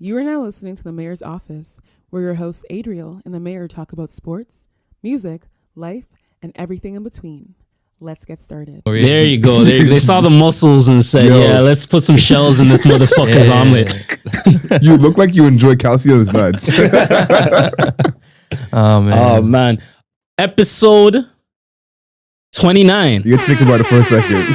You are now listening to the Mayor's Office, where your hosts Adriel and the Mayor talk about sports, music, life, and everything in between. Let's get started. There you go. They saw the muscles and said, yeah, let's put some shells in this motherfucker's omelet. You look like you enjoy calcium's nuts. Oh, man. Episode 29. You get to think about it for a second.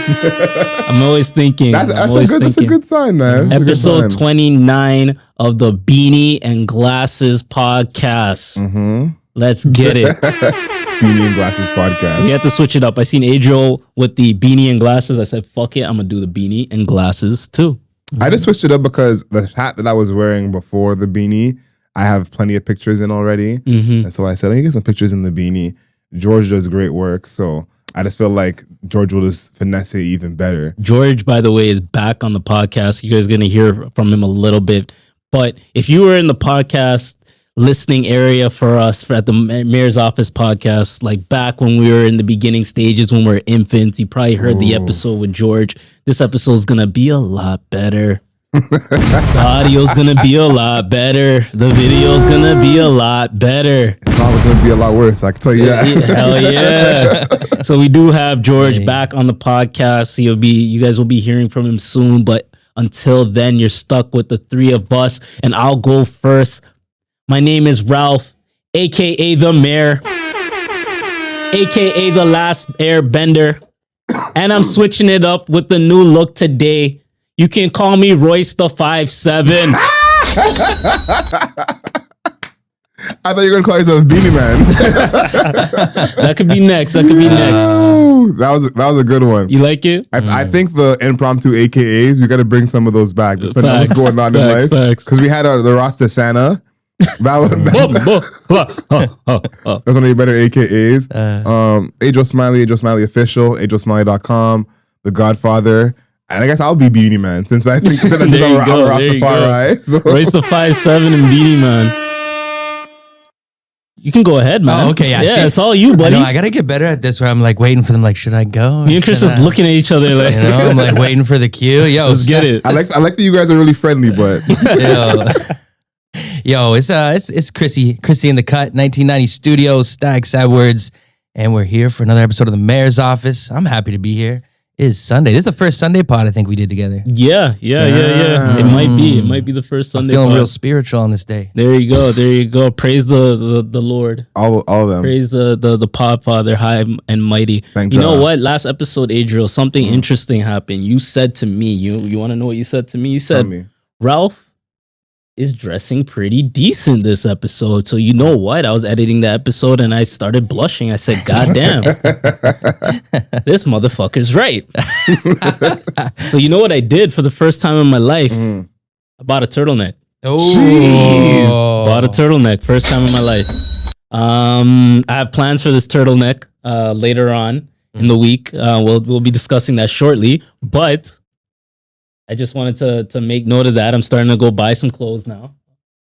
I'm always thinking. That's a good sign, man. Episode 29 of the Beanie and Glasses podcast. Mm-hmm. Let's get it. Beanie and Glasses podcast. We had to switch it up. I seen Adriel with the beanie and glasses. I said, fuck it, I'm going to do the beanie and glasses too. I just switched it up because the hat that I was wearing before the beanie, I have plenty of pictures in already. Mm-hmm. And so I said, let me get some pictures in the beanie. George does great work, so I just feel like George will just finesse it even better. George, by the way, is back on the podcast. You guys are going to hear from him a little bit. But if you were in the podcast listening area for us at the Mayor's Office podcast, like back when we were in the beginning stages, when we were infants, you probably heard the episode with George. This episode is going to be a lot better. The audio's going to be a lot better. The video's going to be a lot better. It's probably going to be a lot worse, I can tell you that. Hell yeah. So we do have George back on the podcast. You guys will be hearing from him soon, but until then, you're stuck with the three of us, and I'll go first. My name is Ralph, a.k.a. the Mayor, a.k.a. the Last Airbender, and I'm switching it up with the new look today. You can call me Royce the 5'7". I thought you were going to call yourself Beanie Man. That could be next. That was a good one. You like it? I think the impromptu AKAs, we got to bring some of those back, depending on what's going on in life. Because we had the Rasta Santa. That's one of your better AKAs. Adriel Smiley Official, AdrielSmiley.com, The Godfather. And I guess I'll be Beanie Man since I think I'm a Rastafari. So. Royce the 5'7" and Beanie Man. You can go ahead, man. Oh, okay, yeah, it's all you, buddy. I gotta get better at this. Where I'm like waiting for them. Like, should I go? Me and Chris is looking at each other like, I'm like waiting for the cue. Yo, let's get it. I like that you guys are really friendly, but yo, it's Chrissy in the cut. 1990 Studios, Stack Sad Words, and we're here for another episode of the Mayor's Office. I'm happy to be here. It is Sunday. This is the first Sunday pod I think we did together. Yeah. It might be the first Sunday. I'm feeling real spiritual on this day. There you go. Praise the Lord. All of them. Praise the Podfather, high and mighty. Thank you know what? Last episode, Adriel, something interesting happened. You said to me, you want to know what you said to me? You said, Ralph is dressing pretty decent this episode. So you know what? I was editing the episode and I started blushing. I said, God damn, this motherfucker's right. So you know what I did for the first time in my life? I bought a turtleneck. Oh, bought a turtleneck. First time in my life. I have plans for this turtleneck later on in the week. We'll be discussing that shortly, but I just wanted to make note of that. I'm starting to go buy some clothes now.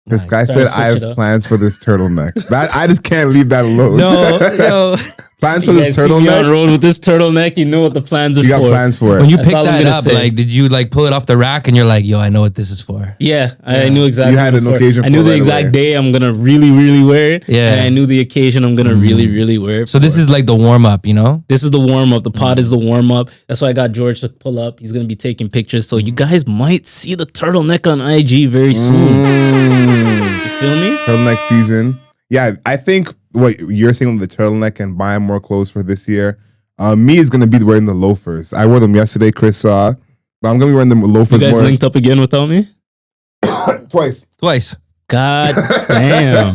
This guy said, I have plans for this turtleneck. I just can't leave that alone. No. Plans for this turtleneck? You on road with this turtleneck, you know what the plans are for. You got plans for it. When you picked that up, like, did you like pull it off the rack and you're like, yo, I know what this is for? Yeah, I knew exactly. You had an occasion for it. I knew the exact day I'm going to really, really wear it. Yeah. And I knew the occasion I'm going to really, really wear it. So this is like the warm up, you know? This is the warm up. The pod is the warm up. That's why I got George to pull up. He's going to be taking pictures. So you guys might see the turtleneck on IG very soon. You feel me? Turtleneck season. Yeah, I think what you're saying with the turtleneck and buying more clothes for this year, me is going to be wearing the loafers. I wore them yesterday, Chris saw, but I'm going to be wearing the loafers more. You guys linked up again without me? Twice. God damn.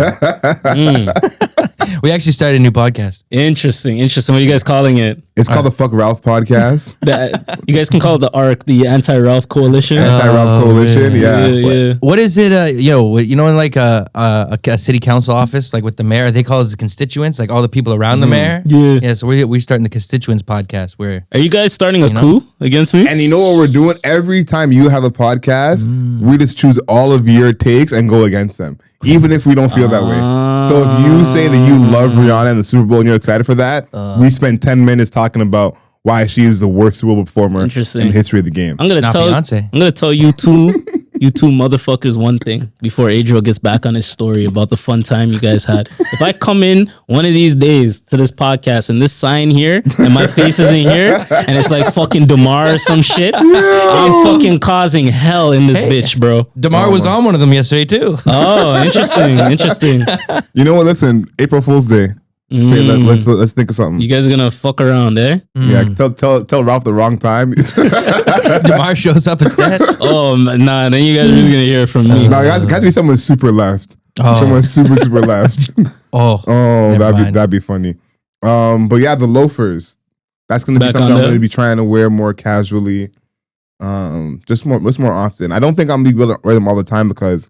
We actually started a new podcast. Interesting. What are you guys calling it? It's called the Fuck Ralph Podcast. You guys can call it the ARC, the Anti-Ralph Coalition. Anti-Ralph Coalition, yeah. What is it? You know, in like a city council office, like with the mayor, they call it the constituents, like all the people around the mayor. Yeah. So we're starting the constituents podcast. Are you guys starting a coup against me? And you know what we're doing? Every time you have a podcast, we just choose all of your takes and go against them, even if we don't feel that way. So if you say that you love Rihanna and the Super Bowl and you're excited for that, we spend 10 minutes talking about why she is the worst Super Bowl performer in the history of the game. I'm gonna tell you two you two motherfuckers one thing before Adriel gets back on his story about the fun time you guys had. If I come in one of these days to this podcast and this sign here and my face isn't here and it's like fucking DeMar or some shit, I'm fucking causing hell in this bitch, bro. DeMar was on one of them yesterday too. Oh, interesting. You know what? Listen, April Fool's Day. Hey, let's think of something. You guys are gonna fuck around, eh? Yeah, tell Ralph the wrong time. DeMar shows up instead. Oh nah, then you guys are really gonna hear it from me. No, it has to be someone super left. Someone super left. That'd be funny. But yeah, the loafers. That's gonna be something I'm gonna be trying to wear more casually. Just more often. I don't think I'm gonna be able to wear them all the time because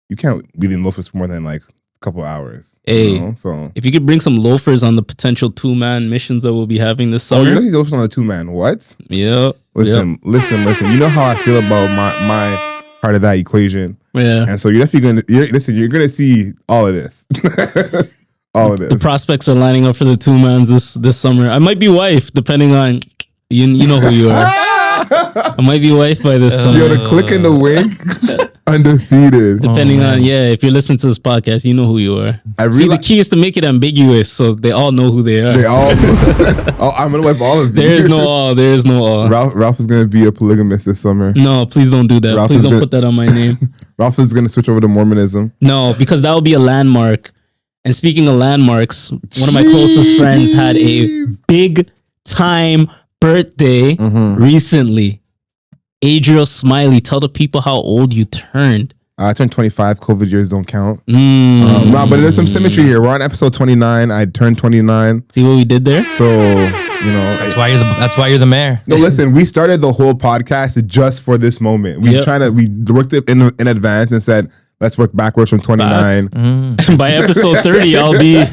you can't be in loafers for more than like a couple hours. Hey, you know? So if you could bring some loafers on the potential 2-man missions that we'll be having this summer. Oh, you're not loafers on a 2-man. What? Yep. Listen. You know how I feel about my part of that equation. Yeah. And so you're definitely you're gonna see all of this. All of this. The prospects are lining up for the 2-mans this summer. I might be wife, depending on you know who you are. I might be wife by this summer. Yo, the click and the wink, undefeated. Depending on if you're listening to this podcast, you know who you are. See, the key is to make it ambiguous so they all know who they are. They all. I'm gonna wipe all of you. There is no all. Ralph is gonna be a polygamist this summer. No, please don't do that. Please don't put that on my name. Ralph is gonna switch over to Mormonism. No, because that would be a landmark. And speaking of landmarks, one of my closest friends had a big time birthday recently. Adriel Smiley, tell the people how old you turned. I turned 25. COVID years don't count. No, but there's some symmetry here. We're on episode 29. I turned 29. See what we did there? So, you know, that's why you're the mayor. No, listen, we started the whole podcast just for this moment. We worked it in advance and said, let's work backwards from 29. By episode 30, I'll be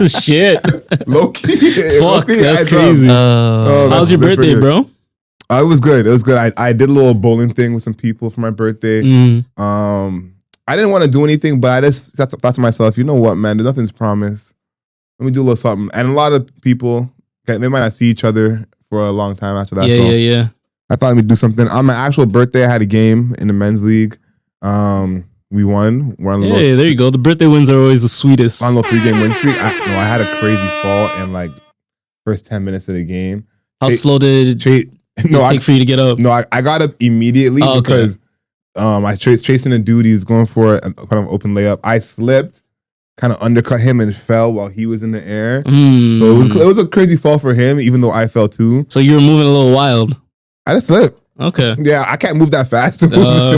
shit. Low key. Fuck, that's crazy. How's your birthday, bro? It was good. It was good. I did a little bowling thing with some people for my birthday. I didn't want to do anything, but I just thought to myself, you know what, man? Nothing's promised. Let me do a little something. And a lot of people, they might not see each other for a long time after that. Yeah. I thought we'd do something. On my actual birthday, I had a game in the men's league. We won. We're on a little, there you go. The birthday wins are always the sweetest. On a little 3-game win streak. I had a crazy fall in like first 10 minutes of the game. How slow did it take for you to get up? No, I got up immediately because I was chasing a dude. He was going for a kind of open layup. I slipped, kind of undercut him and fell while he was in the air. So it was a crazy fall for him, even though I fell too. So you were moving a little wild. I just slipped. Okay. Yeah, I can't move that fast to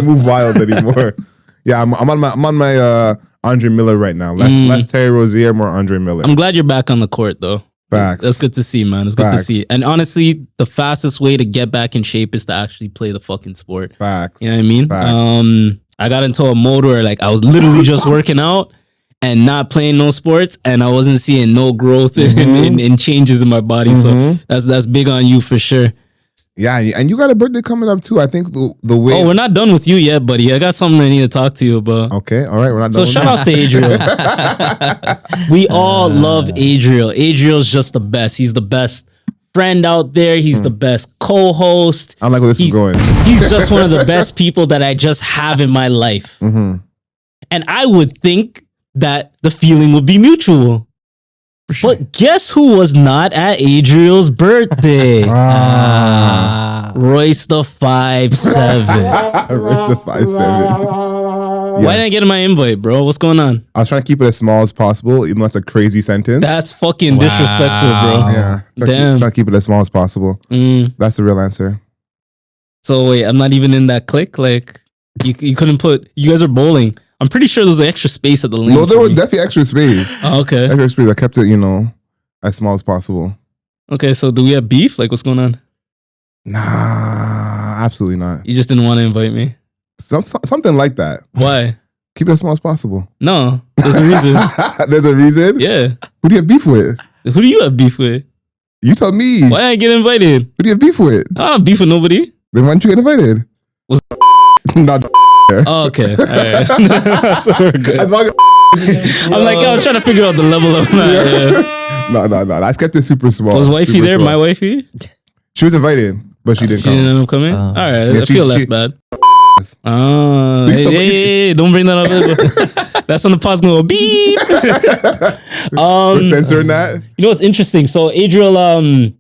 move wild anymore. Yeah, I'm on my Andre Miller right now. Less Terry Rozier, more Andre Miller. I'm glad you're back on the court though. Facts. That's good to see, man. It's good to see. And honestly, the fastest way to get back in shape is to actually play the fucking sport. Facts. You know what I mean? Facts. I got into a mode where like I was literally just working out and not playing no sports, and I wasn't seeing no growth in changes in my body. So that's big on you for sure. Yeah, and you got a birthday coming up too. I think the way. Oh, we're not done with you yet, buddy. I got something I need to talk to you about. Okay, all right, we're not done. So shout outs to Adriel. We all love Adriel. Adriel's just the best. He's the best friend out there. He's the best co-host. I like where this is going. He's just one of the best people that I just have in my life. And I would think that the feeling would be mutual. Sure. But guess who was not at Adriel's birthday? Royce the 5'7". Royce the 5'7". Why didn't I get my invite, bro? What's going on? I was trying to keep it as small as possible, even though it's a crazy sentence. That's fucking disrespectful, bro. Yeah. Damn. Trying to keep it as small as possible. That's the real answer. So wait, I'm not even in that clique? Like, you couldn't put... You guys are bowling. I'm pretty sure there's extra space at the lane. No, there was definitely extra space. Oh, okay. Extra space. I kept it, as small as possible. Okay, so do we have beef? Like, what's going on? Nah, absolutely not. You just didn't want to invite me? Something like that. Why? Keep it as small as possible. No, there's a reason. There's a reason? Yeah. Who do you have beef with? Who do you have beef with? You tell me. Why didn't I get invited? Who do you have beef with? I don't have beef with nobody. Then why didn't you get invited? Was not Oh, okay. All right. So we're good. I'm like, I'm trying to figure out the level of that. No. I kept it super small. Was wifey there? My wifey? She was invited, but she didn't come. She didn't end up coming? All right. I feel less bad. Hey, don't bring that up. That's when the pod's gonna go beep. We're censoring that. You know what's interesting? So Adriel,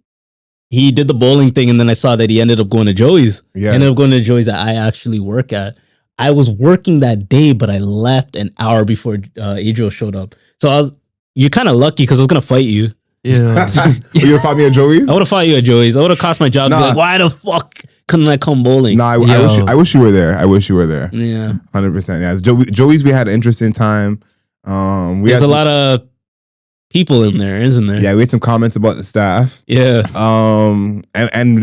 he did the bowling thing, and then I saw that he ended up going to Joey's. Yes. Ended up going to Joey's that I actually work at. I was working that day, but I left an hour before Adriel showed up. So you're kind of lucky because I was gonna fight you. Yeah. You would fight me at Joey's? I would have fought you at Joey's. I would have cost my job. To be like, why the fuck couldn't I come bowling? No, I wish you were there. I wish you were there. Yeah, 100%. Yeah, Joey's. We had an interesting time. There's a lot of people in there, isn't there? Yeah, we had some comments about the staff. Yeah. And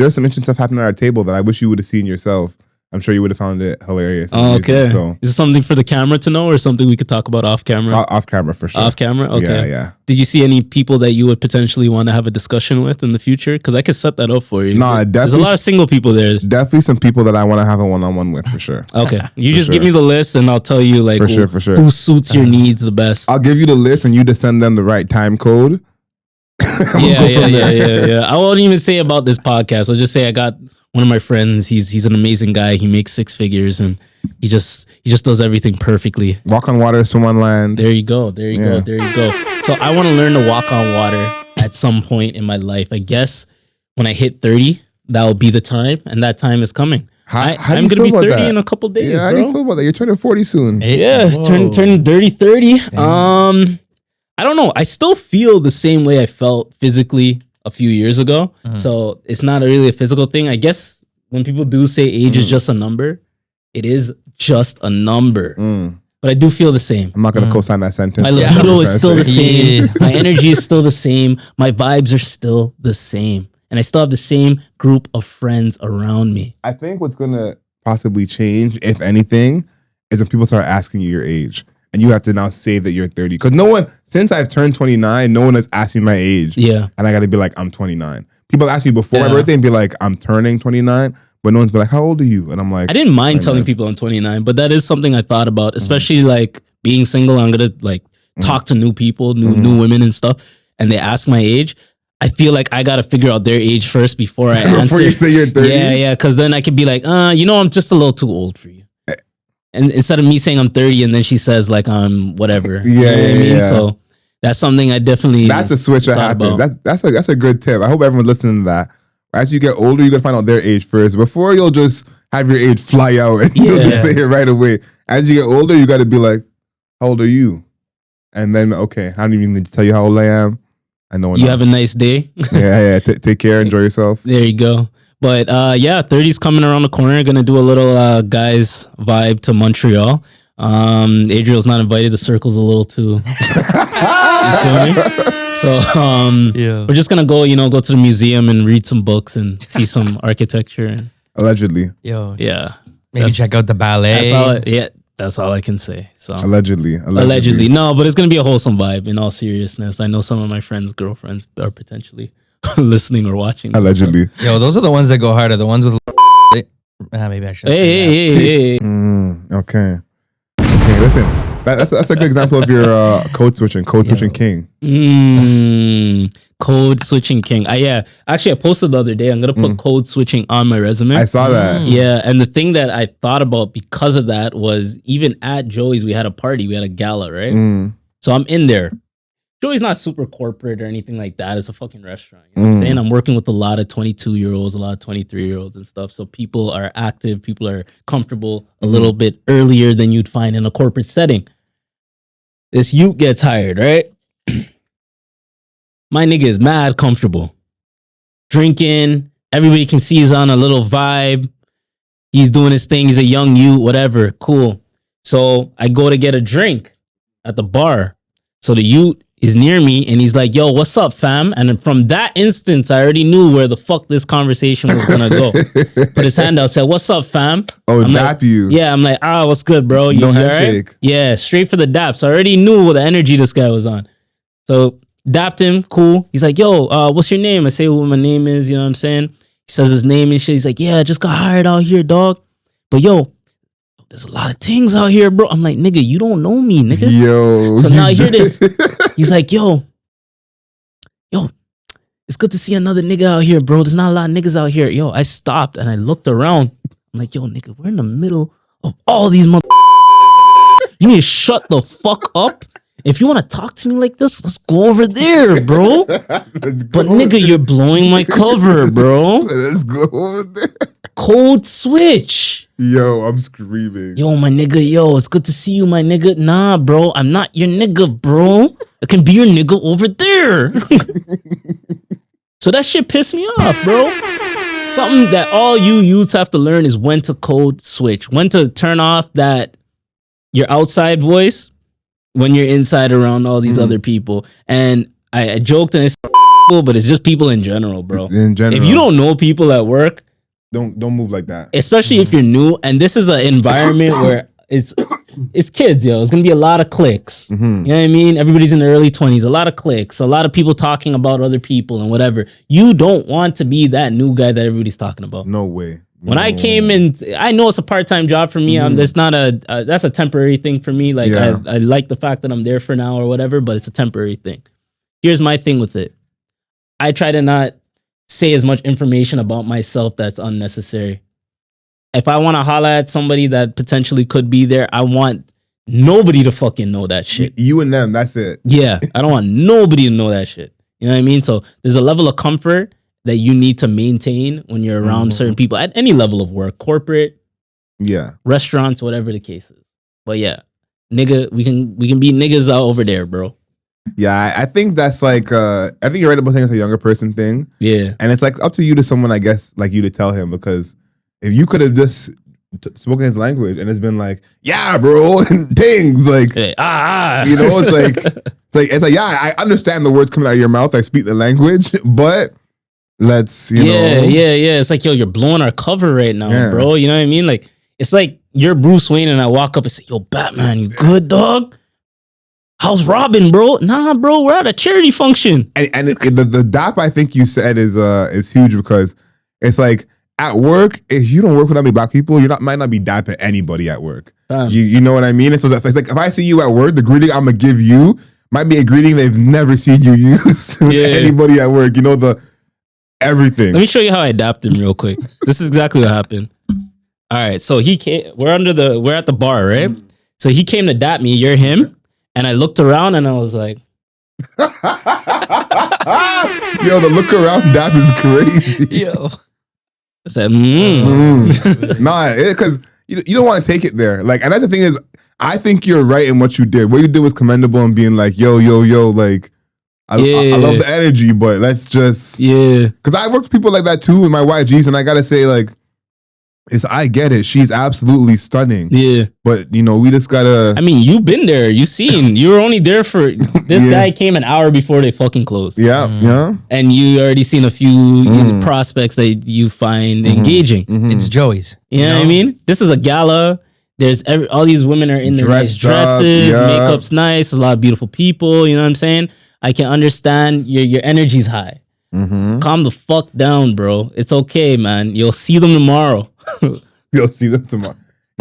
there's some interesting stuff happening at our table that I wish you would have seen yourself. I'm sure you would have found it hilarious. Oh, okay. So, is it something for the camera to know, or something we could talk about off camera? Off camera for sure. Off camera. Okay. Yeah. Did you see any people that you would potentially want to have a discussion with in the future? Because I could set that up for you. Nah, there's a lot of single people there. Definitely some people that I want to have a one-on-one with for sure. Okay, you just give me the list and I'll tell you like for sure who suits your needs the best. I'll give you the list and you just send them the right time code. Yeah. I won't even say about this podcast. I'll just say I got one of my friends. He's an amazing guy. He makes 6 figures and he just does everything perfectly. Walk on water, swim on land. There you go. So I want to learn to walk on water at some point in my life. I guess when I hit 30, that will be the time, and that time is coming. I'm going to be 30 in a couple days. Yeah, how do you feel about that? You're turning 40 soon. Yeah, turning 30. I don't know. I still feel the same way I felt physically a few years ago. So it's not really a physical thing. I guess when people do say age is just a number, it is just a number. But I do feel the same. I'm not going to co-sign that sentence. My libido is still the same. My energy is still the same. My vibes are still the same. And I still have the same group of friends around me. I think what's going to possibly change, if anything, is when people start asking you your age. And you have to now say that you're 30. Because no one, since I've turned 29, no one has asked me my age. Yeah. And I got to be like, I'm 29. People ask me before my birthday and be like, I'm turning 29. But no one's been like, how old are you? And I'm like, I didn't mind telling people I'm 29, but that is something I thought about, especially like being single. I'm going to like talk to new people, new women and stuff. And they ask my age. I feel like I got to figure out their age first before I answer. Before you say you're 30? Yeah. Because then I could be like, I'm just a little too old for you. And instead of me saying I'm 30 and then she says like I'm whatever. You know what I mean? So that's something I definitely. That's a switch that happens. That's a good tip. I hope everyone's listening to that. As you get older, you got to find out their age first before you'll just have your age fly out and you'll just say it right away. As you get older, you got to be like, how old are you? And then, okay, I don't even need to tell you how old I am. I know. You have a nice day. Yeah. Take care. Enjoy yourself. There you go. But 30's coming around the corner. Gonna do a little guys vibe to Montreal. Adriel's not invited. The circle's a little too. You feel me? So we're just gonna go to the museum and read some books and see some architecture. Allegedly. Yeah. Maybe check out the ballet. That's all I can say. So allegedly. No, but it's gonna be a wholesome vibe. In all seriousness, I know some of my friends' girlfriends are potentially listening or watching. Allegedly. Yo, those are the ones that go harder. The ones with. Maybe I should. Hey. Okay. Listen, that's a good example of your code switching king. Code switching king. Actually, I posted the other day. I'm gonna put code switching on my resume. I saw that. Yeah, and the thing that I thought about because of that was even at Joey's, we had a party, we had a gala, right? So I'm in there. Joey's not super corporate or anything like that. It's a fucking restaurant. You know what I'm saying? I'm working with a lot of 22-year-olds, a lot of 23-year-olds and stuff. So people are active. People are comfortable a little bit earlier than you'd find in a corporate setting. This youth gets hired, right? My nigga is mad comfortable. Drinking. Everybody can see he's on a little vibe. He's doing his thing. He's a young youth, whatever. Cool. So I go to get a drink at the bar. So the youth is near me and he's like, yo, what's up, fam? And then from that instance, I already knew where the fuck this conversation was gonna go. Put his hand out, said, what's up, fam? Oh, dap you. Yeah, I'm like, what's good, bro? No handshake. Right? Yeah, straight for the dap. So I already knew what the energy this guy was on. So dapped him, cool. He's like, yo, what's your name? I say what my name is, you know what I'm saying? He says his name and shit. He's like, yeah, I just got hired out here, dog. But yo, there's a lot of things out here, bro. I'm like, nigga, you don't know me, nigga. Yo. So now I hear this. He's like, yo, it's good to see another nigga out here, bro. There's not a lot of niggas out here. Yo, I stopped and I looked around. I'm like, yo, nigga, we're in the middle of all these you need to shut the fuck up. If you want to talk to me like this, let's go over there, bro. But nigga, you're blowing my cover, bro. Let's go over there. Code switch. Yo, I'm screaming. Yo, my nigga, yo, it's good to see you, my nigga. Nah, bro, I'm not your nigga, bro. I can be your nigga over there. So that shit pissed me off, bro. Something that all you youths have to learn is when to code switch, when to turn off that your outside voice when you're inside around all these other people. And I joked and it's but it's just people in general, bro. In general. If you don't know people at work, don't move like that. especially if you're new, and this is an environment where it's kids, yo. It's gonna be a lot of cliques. You know what I mean? Everybody's in their early 20s, a lot of cliques, a lot of people talking about other people and whatever. You don't want to be that new guy that everybody's talking about. No way. When I came in, I know it's a part-time job for me. That's not that's a temporary thing for me. Like I like the fact that I'm there for now or whatever, but it's a temporary thing. Here's my thing with it. I try to not say as much information about myself that's unnecessary. If I want to holla at somebody that potentially could be there, I want nobody to fucking know that shit. You and them, that's it. Yeah, I don't want nobody to know that shit. You know what I mean? So there's a level of comfort that you need to maintain when you're around certain people at any level of work, corporate, restaurants, whatever the case is. But yeah, nigga, we can be niggas out over there, bro. Yeah, I think that's like I think you're right about saying it's a younger person thing. Yeah, and it's like up to you to someone, I guess, like you to tell him, because if you could have just spoken his language and it's been like, yeah, bro, and things like, hey, you know, it's like, yeah, I understand the words coming out of your mouth. I speak the language, but let's, you know. Yeah. It's like, yo, you're blowing our cover right now, bro. You know what I mean? Like, it's like you're Bruce Wayne and I walk up and say, yo, Batman, you good, dog? How's Robin, bro? Nah, bro, we're at a charity function. And the DAP I think you said is huge, because it's like at work, if you don't work with that many black people, might not be dapping anybody at work. You know what I mean? And so it's like if I see you at work, the greeting I'm gonna give you might be a greeting they've never seen you use with anybody at work. You know, the everything. Let me show you how I adapted him real quick. This is exactly what happened. All right, so he came. We're at the bar, right? So he came to dap me. You're him. And I looked around and I was like, yo, the look around dap is crazy. Yo. I said, Nah, because you don't want to take it there. Like, and that's the thing is, I think you're right in what you did. What you did was commendable in being like, yo, like, I love the energy, but let's just, because I work with people like that too with my YGs, and I gotta say, like, I get it. She's absolutely stunning. Yeah. But, you know, we just gotta... I mean, you've been there. You seen. You were only there for... This guy came an hour before they fucking closed. Yeah. And you already seen a few prospects that you find engaging. It's Joey's. You know what I mean? This is a gala. There's all these women are in their nice dresses. Makeup's nice. There's a lot of beautiful people. You know what I'm saying? I can understand your energy's high. Calm the fuck down, bro. It's okay, man. You'll see them tomorrow. You'll see them tomorrow.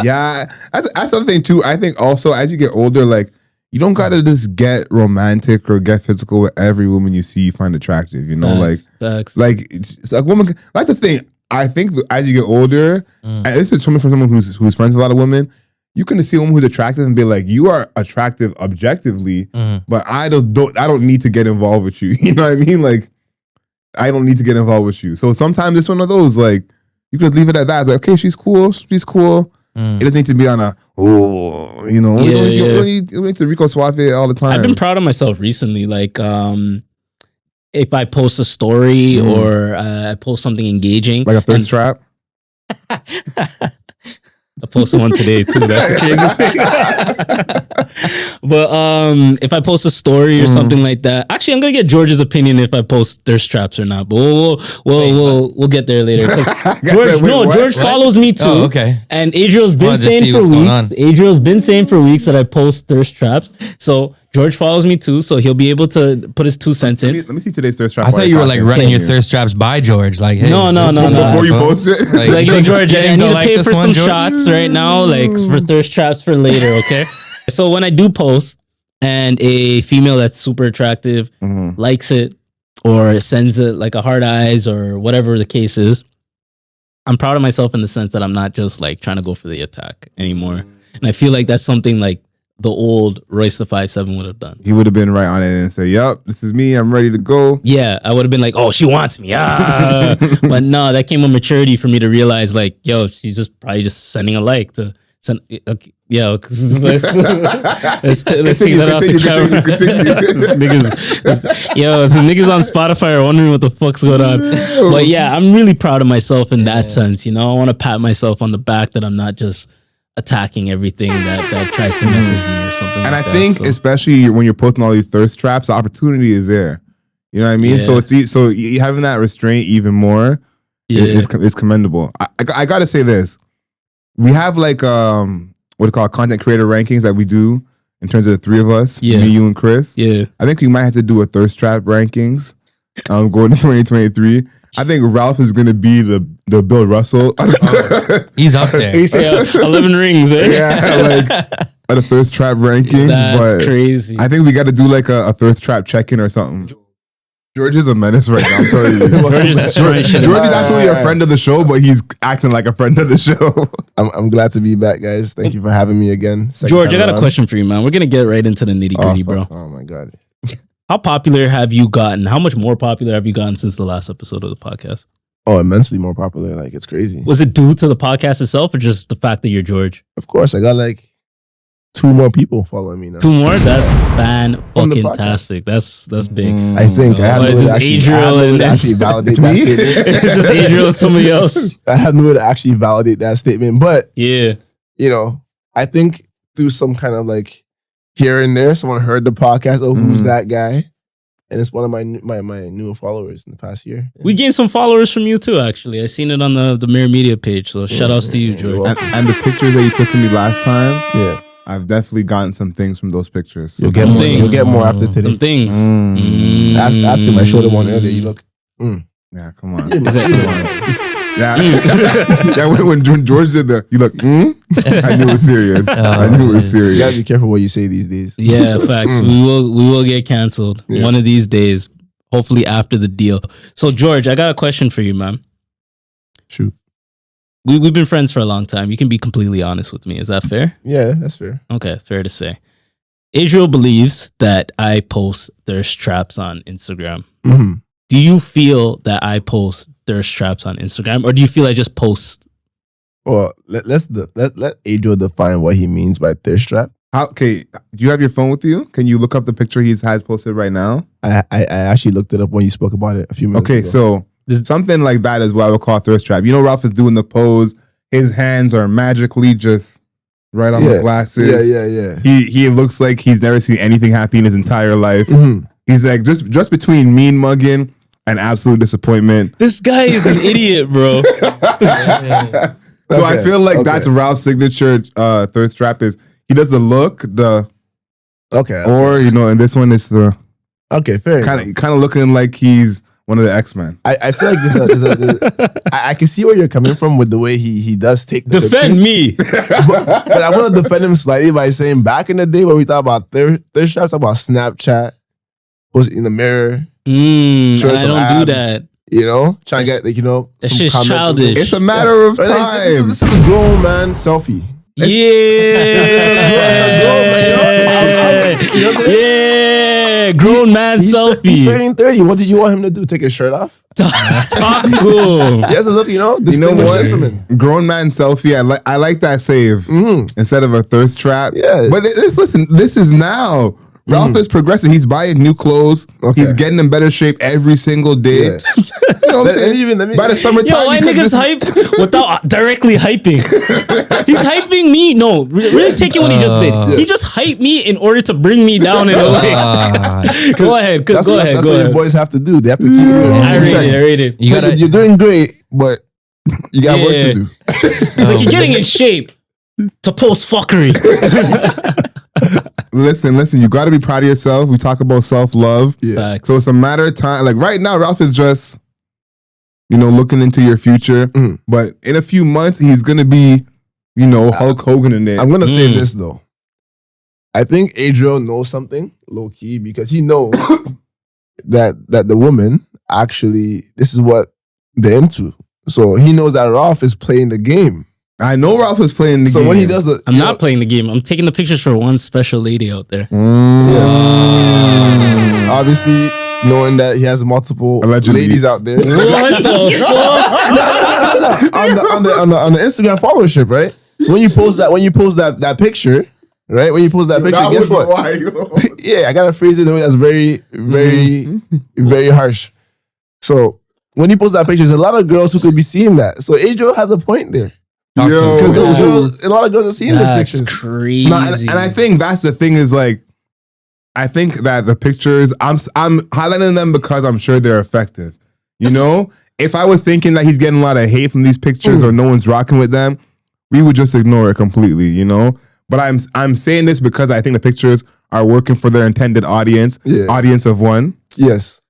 Yeah, that's the thing too. I think also as you get older, like, you don't gotta just get romantic or get physical with every woman you see you find attractive. You know, Facts. like it's like woman. That's the thing. I think as you get older, and this is coming from someone who's friends with a lot of women, you can see a woman who's attractive and be like, you are attractive objectively, but I don't need to get involved with you. You know what I mean? Like, I don't need to get involved with you. So sometimes it's one of those, like, you could leave it at that. It's like, okay, she's cool. It doesn't need to be on we don't need to Rico Suave all the time. I've been proud of myself recently. Like, if I post a story or I post something engaging. Like a thirst trap? I posted one today too. That's the crazy thing. But if I post a story or something like that, actually, I'm gonna get George's opinion if I post thirst traps or not. But we'll get there later. George follows me too. Oh, okay. And Adriel's been saying for weeks. Adriel's been saying for weeks that I post thirst traps. So George follows me too, so he'll be able to put his 2 cents in. Let me see today's thirst trap. I thought you were like running your thirst traps by George. Like, hey, no. Before you post it, like yo, George, I need to pay for some shots right now, like for thirst traps for later. Okay. So when I do post and a female that's super attractive likes it or sends it like a hard eyes or whatever the case is, I'm proud of myself in the sense that I'm not just like trying to go for the attack anymore. And I feel like that's something like the old Royce the 5'7" would have done. He would have been right on it and say, "Yep, this is me. I'm ready to go." Yeah, I would have been like, "Oh, she wants me." But no, that came with maturity for me to realize, like, yo, she's just probably just sending a like to send. Okay, yo, let's take that off the camera. The niggas on Spotify are wondering what the fuck's going on. But yeah, I'm really proud of myself in that sense. You know, I want to pat myself on the back that I'm not just attacking everything that tries to message me or something. And like I think, especially when you're posting all these thirst traps, the opportunity is there. You know what I mean? Yeah. So having that restraint even more is commendable. I gotta say this: we have like what do you call it, content creator rankings that we do in terms of the three of us, me, you, and Chris. Yeah, I think we might have to do a thirst trap rankings going to 2023. I think Ralph is gonna be the Bill Russell. He's up there. he say 11 rings. Eh? Yeah, like at a thirst trap rankings. That's crazy. I think we got to do like a thirst trap check-in or something. George is a menace right now, I'm telling you. George is actually a friend of the show, but he's acting like a friend of the show. I'm glad to be back, guys. Thank you for having me again. George, I got a question for you, man. We're gonna get right into the nitty gritty, bro. Oh my god. How popular have you gotten? How much more popular have you gotten since the last episode of the podcast? Oh, immensely more popular. Like, it's crazy. Was it due to the podcast itself or just the fact that you're George? Of course, I got like 2 more people following me now. 2 more? That's fan-fucking-tastic. That's big. I think I have It's just Adriel and actually validate that statement. It's just Adriel and somebody else. I have no way to actually validate that statement. But, Yeah. you know, I think through some kind of like here and there, someone heard the podcast. Oh, who's that guy? And it's one of my newer followers in the past year. We gained some followers from you too, actually. I seen it on the Mirror Media page. So shout outs to you, George. And the pictures that you took of me last time, Yeah. I've definitely gotten some things from those pictures. So You'll get more. things. You'll get more after today. Some things. Ask him. I showed him one earlier. You look. Yeah, come on. Is that- Yeah, yeah. When George did you look. I knew it was serious. I knew it was serious. You gotta be careful what you say these days. Yeah, facts. We will get canceled one of these days. Hopefully after the deal. So George, I got a question for you, man. Shoot. We've been friends for a long time. You can be completely honest with me. Is that fair? Yeah, that's fair. Okay, fair to say. Adriel believes that I post thirst traps on Instagram. Mm-hmm. Do you feel that I post thirst traps on Instagram, or do you feel I just post? Well, let Adriel define what he means by thirst trap. Okay, do you have your phone with you? Can you look up the picture he has posted right now? I actually looked it up when you spoke about it a few minutes ago. Okay, so something like that is what I would call thirst trap. You know, Ralph is doing the pose. His hands are magically just right on the glasses. Yeah. He looks like he's never seen anything happy in his entire life. Mm-hmm. He's like just between mean mugging and absolute disappointment. This guy is an idiot, bro. So I feel like that's Ralph's signature thirst trap is he does the look, or you know, and this one is the fair kind of looking like he's one of the X-Men. I feel like I can see where you're coming from with the way he does take the Defend picture. me. but I want to defend him slightly by saying back in the day when we thought about thirst traps, about Snapchat, was in the mirror. I some don't abs, do that. You know, trying to get like, you know, That's some just comments. childish. It's a matter of time. This is a grown man selfie. Yeah, grown man selfie. He's turning 30. What did you want him to do? Take his shirt off? Talk to him. Yes, look, you know, You know what? gentleman. Grown man selfie. I like that save instead of a thirst trap. Yeah. But listen, this is now. Ralph is progressing. He's buying new clothes. Okay. He's getting in better shape every single day. Yeah. You know what I'm saying? By the summertime, Yo, why niggas hype without directly hyping? He's hyping me. No, really taking what he just did. He just hyped me in order to bring me down in a way. Go ahead. That's Go what ahead. your boys have to do. They have to keep it. I rate it. You're doing great, but you got work to do. It's like you're getting in shape to post fuckery. Listen, you got to be proud of yourself. We talk about self-love. Yeah. Facts. So it's a matter of time. Like right now, Ralph is just, you know, looking into your future. But in a few months, he's going to be, you know, Hulk Hogan in it. I'm going to say this, though. I think Adriel knows something, low-key, because he knows that the woman actually, this is what they're into. So he knows that Ralph is playing the game. I know Ralph is playing the game. So when he does it, I'm not playing the game. I'm taking the pictures for one special lady out there. Yes. Obviously, knowing that he has multiple ladies out there. What the fuck? on the Instagram followership, right? So when you post that picture, right? When you post that picture, guess what? Yeah, I gotta phrase it in a way that's very, very, very harsh. So when you post that picture, there's a lot of girls who could be seeing that. So Adriel has a point there. Because a lot of girls are seeing this picture. That's crazy. No, and I think that's the thing is like, I think that the pictures, I'm highlighting them because I'm sure they're effective. You know, if I was thinking that he's getting a lot of hate from these pictures or no one's rocking with them, we would just ignore it completely, you know? But I'm saying this because I think the pictures are working for their intended audience, audience of one. Yes.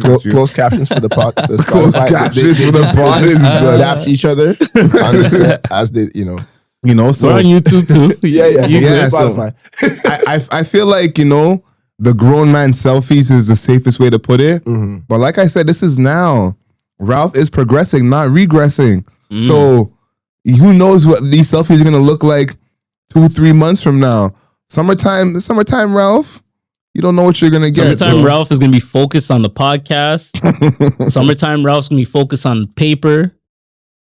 Closed captions for the podcast. Closed captions for the podcast. Adapt each other as they, you know. You know, so we're on YouTube too. Yeah. So I feel like, you know, the grown man selfies is the safest way to put it. Mm-hmm. But like I said, this is now. Ralph is progressing, not regressing. So who knows what these selfies are gonna look like 2-3 months from now? Summertime, Ralph. You don't know what you're gonna get. Summertime Ralph is gonna be focused on the podcast. Summertime Ralph's gonna be focused on paper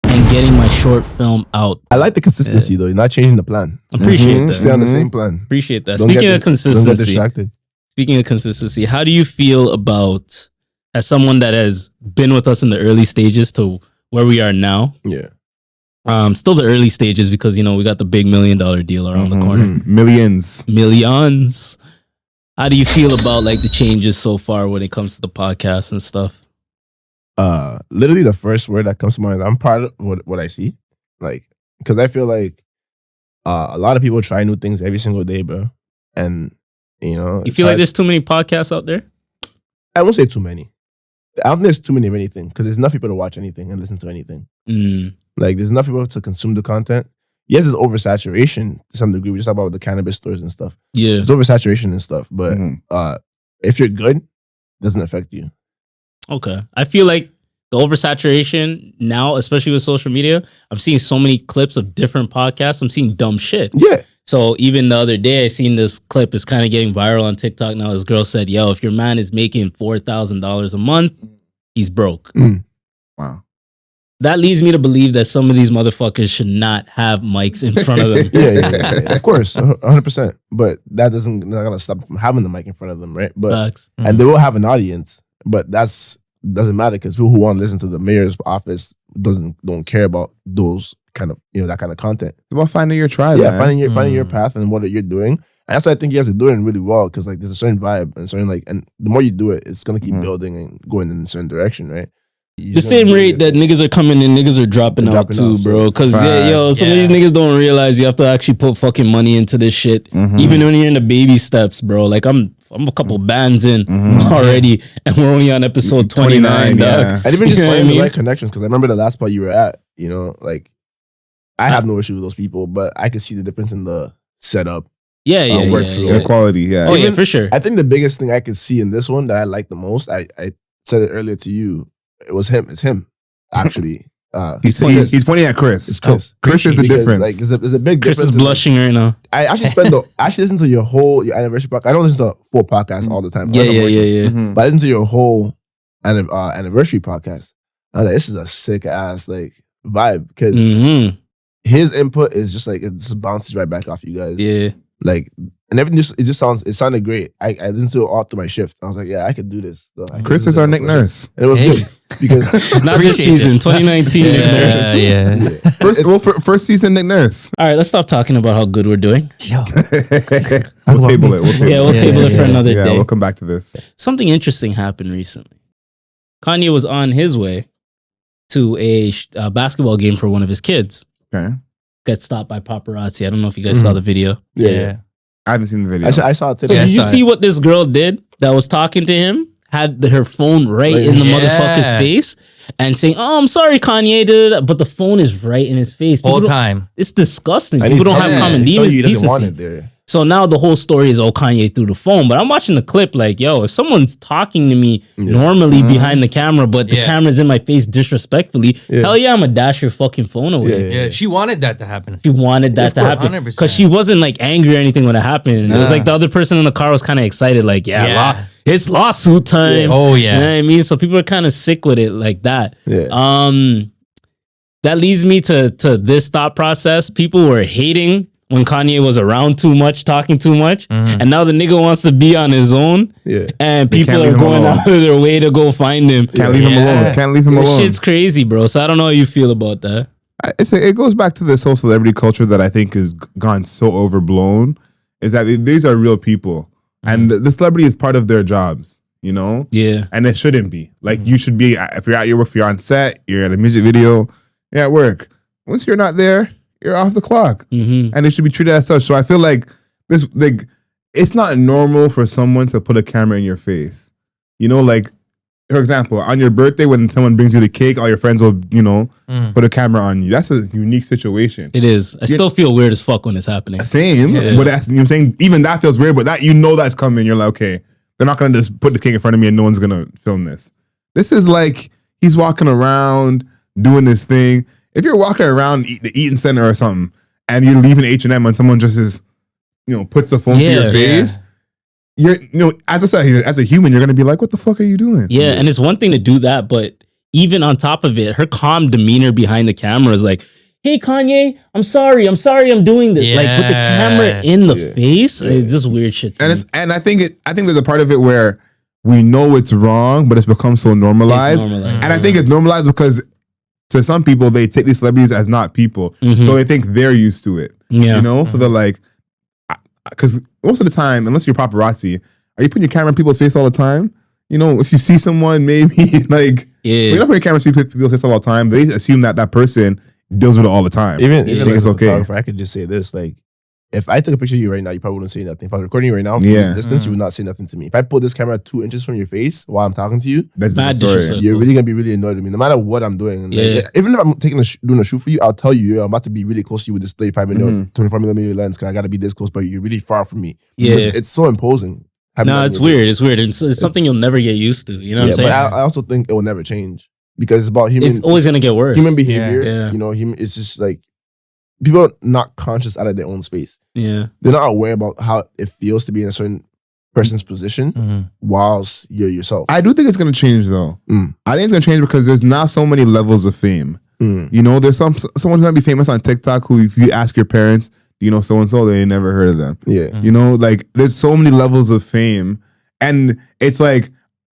and getting my short film out. I like the consistency though. You're not changing the plan. Appreciate that. Stay on the same plan. Appreciate that. Don't Speaking of consistency, don't get distracted. Speaking of consistency, how do you feel about, as someone that has been with us in the early stages to where we are now? Yeah. Still the early stages because, you know, we got the big $1 million deal around the corner. Millions. How do you feel about like the changes so far when it comes to the podcast and stuff? Literally the first word that comes to mind, I'm proud of what I see. Like, because I feel like a lot of people try new things every single day, bro. And, you know. You feel like there's too many podcasts out there? I won't say too many. I don't think there's too many of anything because there's enough people to watch anything and listen to anything. Like, there's enough people to consume the content. Yes, there's oversaturation to some degree. We just talk about the cannabis stores and stuff. Yeah. There's oversaturation and stuff. But if you're good, it doesn't affect you. Okay. I feel like the oversaturation now, especially with social media, I'm seeing so many clips of different podcasts. I'm seeing dumb shit. Yeah. So even the other day, I seen this clip. It's kind of getting viral on TikTok now. This girl said, yo, if your man is making $4,000 a month, he's broke. Wow. That leads me to believe that some of these motherfuckers should not have mics in front of them. Yeah. Of course, 100%. But that not gonna stop them from having the mic in front of them, right? But and they will have an audience, but doesn't matter because people who want to listen to the mayor's office don't care about those kind of, you know, that kind of content. It's about finding your tribe. Yeah, man. finding your path and what you're doing. And that's what I think you guys are doing really well because like there's a certain vibe and certain and the more you do it, it's gonna keep building and going in a certain direction, right? The same rate that niggas are coming in, niggas are dropping out too, bro. Because some of these niggas don't realize you have to actually put fucking money into this shit, even when you're in the baby steps, bro. Like I'm a couple bands in already, and we're only on episode 29. And even just finding the right connections, because I remember the last spot you were at. You know, like I have no issue with those people, but I could see the difference in the setup. Workflow, quality. Oh yeah, for sure. I think the biggest thing I could see in this one that I like the most, I said it earlier to you. It was him. It's him, actually. He's pointing at Chris. It's Chris. Chris is the difference. Like, there's a big Chris difference. Chris is blushing right now. I actually listen to your anniversary podcast. I don't listen to full podcasts all the time. Yeah. But I listen to your whole anniversary podcast. I was like, this is a sick ass like vibe because his input is just like it just bounces right back off you guys. Yeah. Like and everything it sounded great. I listened to it all through my shift. I was like, yeah, I could do this. So Chris is our Nick Nurse. And it was good because not this season, 2019 Nick Nurse. Yeah. First season Nick Nurse. All right, let's stop talking about how good we're doing. We'll table it. We'll table it for another day. We'll come back to this. Something interesting happened recently. Kanye was on his way to a basketball game for one of his kids. Okay. Got stopped by paparazzi. I don't know if you guys saw the video. Yeah. I haven't seen the video. I saw it today. So did you see what this girl did that was talking to him? Had her phone right in the motherfucker's face and saying, "Oh, I'm sorry, Kanye," but the phone is right in his face. Whole time. It's disgusting. People don't have common decency. want it there. So now the whole story is Kanye through the phone. But I'm watching the clip like, yo, if someone's talking to me normally behind the camera, but the camera's in my face disrespectfully, hell yeah, I'm gonna dash your fucking phone away. Yeah, she wanted that to happen. She wanted that to happen 100%. because she wasn't like angry or anything when it happened. It was like the other person in the car was kind of excited, like, it's lawsuit time. Oh yeah, you know what I mean. So people are kind of sick with it like that. Yeah. That leads me to this thought process. People were hating when Kanye was around too much, talking too much, and now the nigga wants to be on his own. Yeah, and people are going out of their way to go find him. Can't leave him alone. Can't leave him alone. Shit's crazy, bro. So I don't know how you feel about that. It goes back to this whole celebrity culture that I think has gone so overblown. Is that these are real people, and the celebrity is part of their jobs. You know, and it shouldn't be like you should be. If you're at your work, if you're on set, you're at a music video, you're at work. Once you're not there, you're off the clock, and it should be treated as such. So I feel like this, like, it's not normal for someone to put a camera in your face. You know, like, for example, on your birthday, when someone brings you the cake, all your friends will, put a camera on you. That's a unique situation. It is. I still feel weird as fuck when it's happening. Same, but that's, I'm saying, even that feels weird. But that that's coming. You're like, okay, they're not gonna just put the cake in front of me and no one's gonna film this. This is like he's walking around doing this thing. If you're walking around the Eaton Center or something, and you're leaving H&M and someone just is, puts the phone to your face, you're, as I said, as a human, you're gonna be like, what the fuck are you doing? Yeah, and it's one thing to do that, but even on top of it, her calm demeanor behind the camera is like, hey Kanye, I'm sorry I'm doing this. Like with the camera in the face, it's just weird shit. And I think there's a part of it where we know it's wrong, but it's become so normalized. And I think it's normalized because to some people, they take these celebrities as not people. So they think they're used to it. So they're like, because most of the time, unless you're paparazzi, are you putting your camera in people's face all the time? If you see someone, maybe like, you're not putting your camera in people's face all the time. They assume that person deals with it all the time. Even like it's okay. I could just say this, like, if I took a picture of you right now, you probably wouldn't say nothing. If I was recording you right now from this distance, you would not say nothing to me. If I pull this camera 2 inches from your face while I'm talking to you, that's bad disrespectful. You're really gonna be really annoyed with me, no matter what I'm doing. Like, even if I'm doing a shoot for you, I'll tell you, I'm about to be really close to you with this 35mm, 24mm lens, because I gotta be this close, but you're really far from me. It's so imposing. No, it's weird. It's weird. It's something you'll never get used to. You know what I'm saying? But I also think it will never change because it's about human. It's always gonna get worse. Human behavior. It's just like people are not conscious out of their own space. Yeah, they're not aware about how it feels to be in a certain person's position whilst you're yourself. I do think it's gonna change though. I think it's gonna change because there's now so many levels of fame. There's someone who's gonna be famous on TikTok who, if you ask your parents, so and so, they ain't never heard of them. Like there's so many levels of fame, and it's like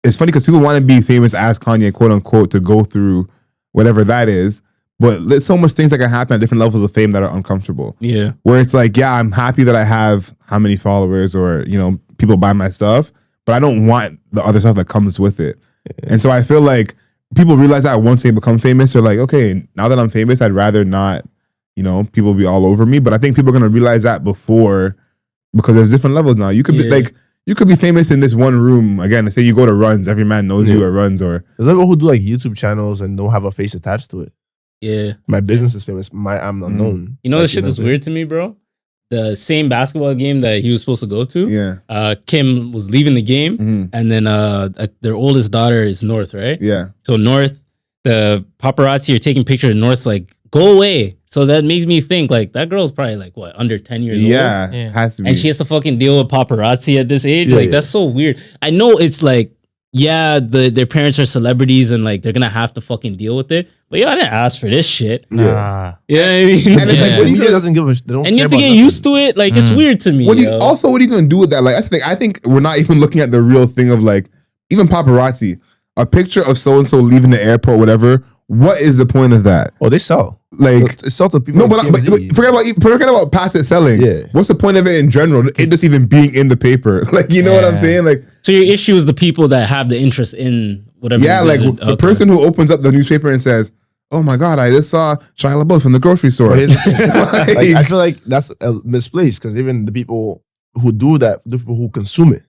it's funny because people want to be famous as Kanye, quote unquote, to go through whatever that is. But there's so much things that can happen at different levels of fame that are uncomfortable. Yeah. Where it's like, I'm happy that I have how many followers or, people buy my stuff, but I don't want the other stuff that comes with it. Yeah. And so I feel like people realize that once they become famous, they're like, okay, now that I'm famous, I'd rather not, people be all over me. But I think people are going to realize that before, because there's different levels now. You could be like, you could be famous in this one room. Again, let's say you go to Runs, every man knows you at Runs. Or there's people who do like YouTube channels and don't have a face attached to it. Yeah. My business is famous. I'm unknown. The shit that's weird to me, bro? The same basketball game that he was supposed to go to. Kim was leaving the game, and then their oldest daughter is North, right? Yeah. So North, the paparazzi are taking pictures of North, like, go away. So that makes me think, like, that girl's probably like, what, under 10 years old? Yeah, has to be. And she has to fucking deal with paparazzi at this age? That's so weird. I know it's like, their parents are celebrities and like they're gonna have to fucking deal with it. But I didn't ask for this shit. Nah. Yeah, I mean, and it's like, the media doesn't give a shit. And you have to get used to it. Like it's weird to me. What are you gonna do with that? Like, that's the thing. I think we're not even looking at the real thing of like even paparazzi. A picture of so and so leaving the airport, whatever. What is the point of that? Oh, they sell. Like it's sell to people. No, but forget about past it selling. Yeah. What's the point of it in general? It just even being in the paper. Like, you know what I'm saying? Like, so your issue is the people that have the interest in whatever. Yeah, like the person who opens up the newspaper and says, "Oh my God, I just saw Shia LaBeouf in the grocery store." Like, I feel like that's misplaced because even the people who do that, the people who consume it,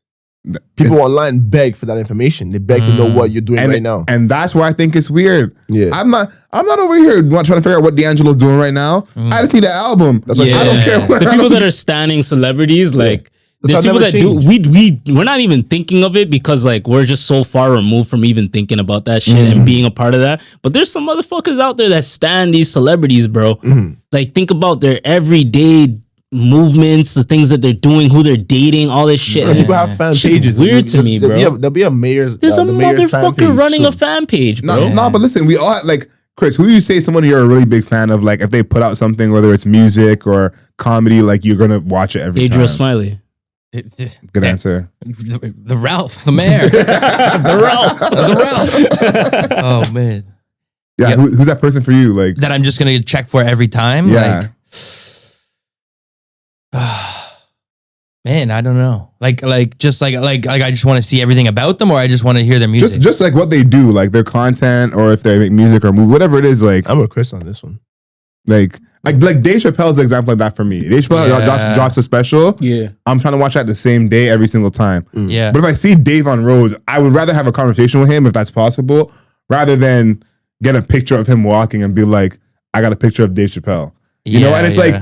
People online beg for that information. They beg to know what you're doing right now. And that's where I think it's weird. Yeah. I'm not over here trying to figure out what D'Angelo's doing right now. I just need the album. That's I don't care. The people that are standing celebrities, like there's people that do we're not even thinking of it because like we're just so far removed from even thinking about that shit and being a part of that. But there's some motherfuckers out there that stand these celebrities, bro. Like think about their everyday movements, the things that they're doing, who they're dating, all this shit. People have fan pages. Weird to me, bro. There'll be a mayor's. There's a motherfucker running a fan page, bro. No, but listen, we all like Chris. Who you say someone you're a really big fan of? Like if they put out something, whether it's music or comedy, like you're gonna watch it every time. Adriel Smiley. Good answer. The Ralph, the mayor. the Ralph. Oh man. Yeah, who's that person for you? Like that I'm just gonna check for every time. Yeah. Man, I don't know. Like I just want to see everything about them, or I just want to hear their music. Just like what they do, like their content, or if they make music or movie, whatever it is. Like I'm with Chris on this one. Like Dave Chappelle's the example of that for me. Dave Chappelle drops a special. Yeah, I'm trying to watch that the same day every single time. Yeah, but if I see Dave on roads, I would rather have a conversation with him if that's possible, rather than get a picture of him walking and be like, I got a picture of Dave Chappelle. You know, and it's like.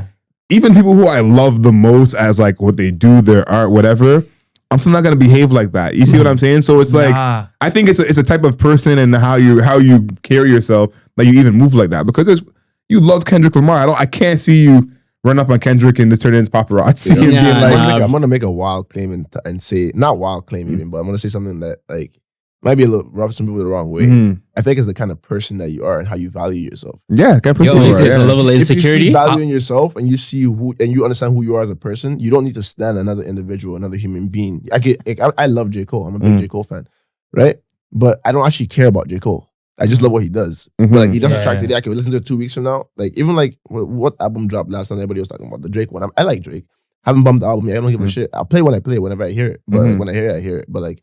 Even people who I love the most as like what they do, their art, whatever, I'm still not gonna behave like that. You see what I'm saying? So it's like I think it's a type of person and how you carry yourself that you even move like that. Because you love Kendrick Lamar. I can't see you run up on Kendrick and just turn it into paparazzi. And being like, I'm gonna make a wild claim and say not wild claim even, but I'm gonna say something that like might be a little rub some people the wrong way. I think it's the kind of person that you are and how you value yourself. Yeah, the kind of person you are. It's a level of insecurity. If you see value in yourself and you see and you understand who you are as a person, you don't need to stand another individual, another human being. I love J. Cole. I'm a big J. Cole fan, right? But I don't actually care about J. Cole. I just love what he does. But like he doesn't track today. I can listen to it 2 weeks from now. Like even like what album dropped last time? Everybody was talking about the Drake one. I like Drake. Haven't bumped the album yet. I don't give a shit. I'll play when I play it, whenever I hear it. But like, when I hear it, I hear it. But like.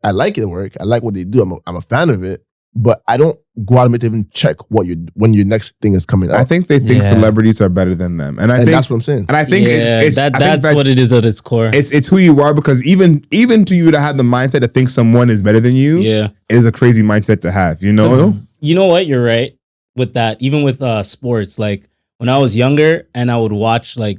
I like it work. I like what they do. I'm a fan of it, but I don't go out and even check when your next thing is coming out. I think they think celebrities are better than them, and I think that's what I'm saying. And I think that's what it is at its core. It's who you are, because even to you to have the mindset to think someone is better than you, is a crazy mindset to have. You know. You know what? You're right with that. Even with sports, like when I was younger and I would watch like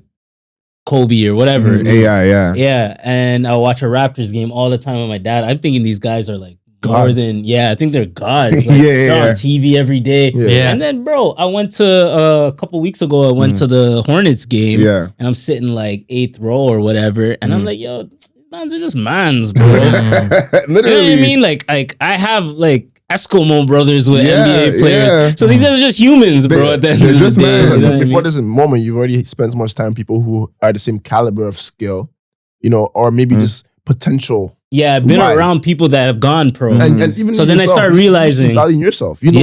Kobe or whatever. Yeah. And I watch a Raptors game all the time with my dad. I'm thinking these guys are like more than, I think they're gods. Like, they're on TV every day. Yeah. And then, bro, I went to a couple weeks ago, I went to the Hornets game. Yeah. And I'm sitting like 8th row or whatever. And I'm like, yo, mans are just mans, bro. Literally. You know what I mean? Like I have like Eskimo brothers with NBA players. So these guys are just humans, bro. They're just men. Before this moment, you've already spent so much time with people who are the same caliber of skill, you know, or maybe just potential. Yeah, I've been around people that have gone pro. And even so then yourself, I start realizing. You valuing yourself. You know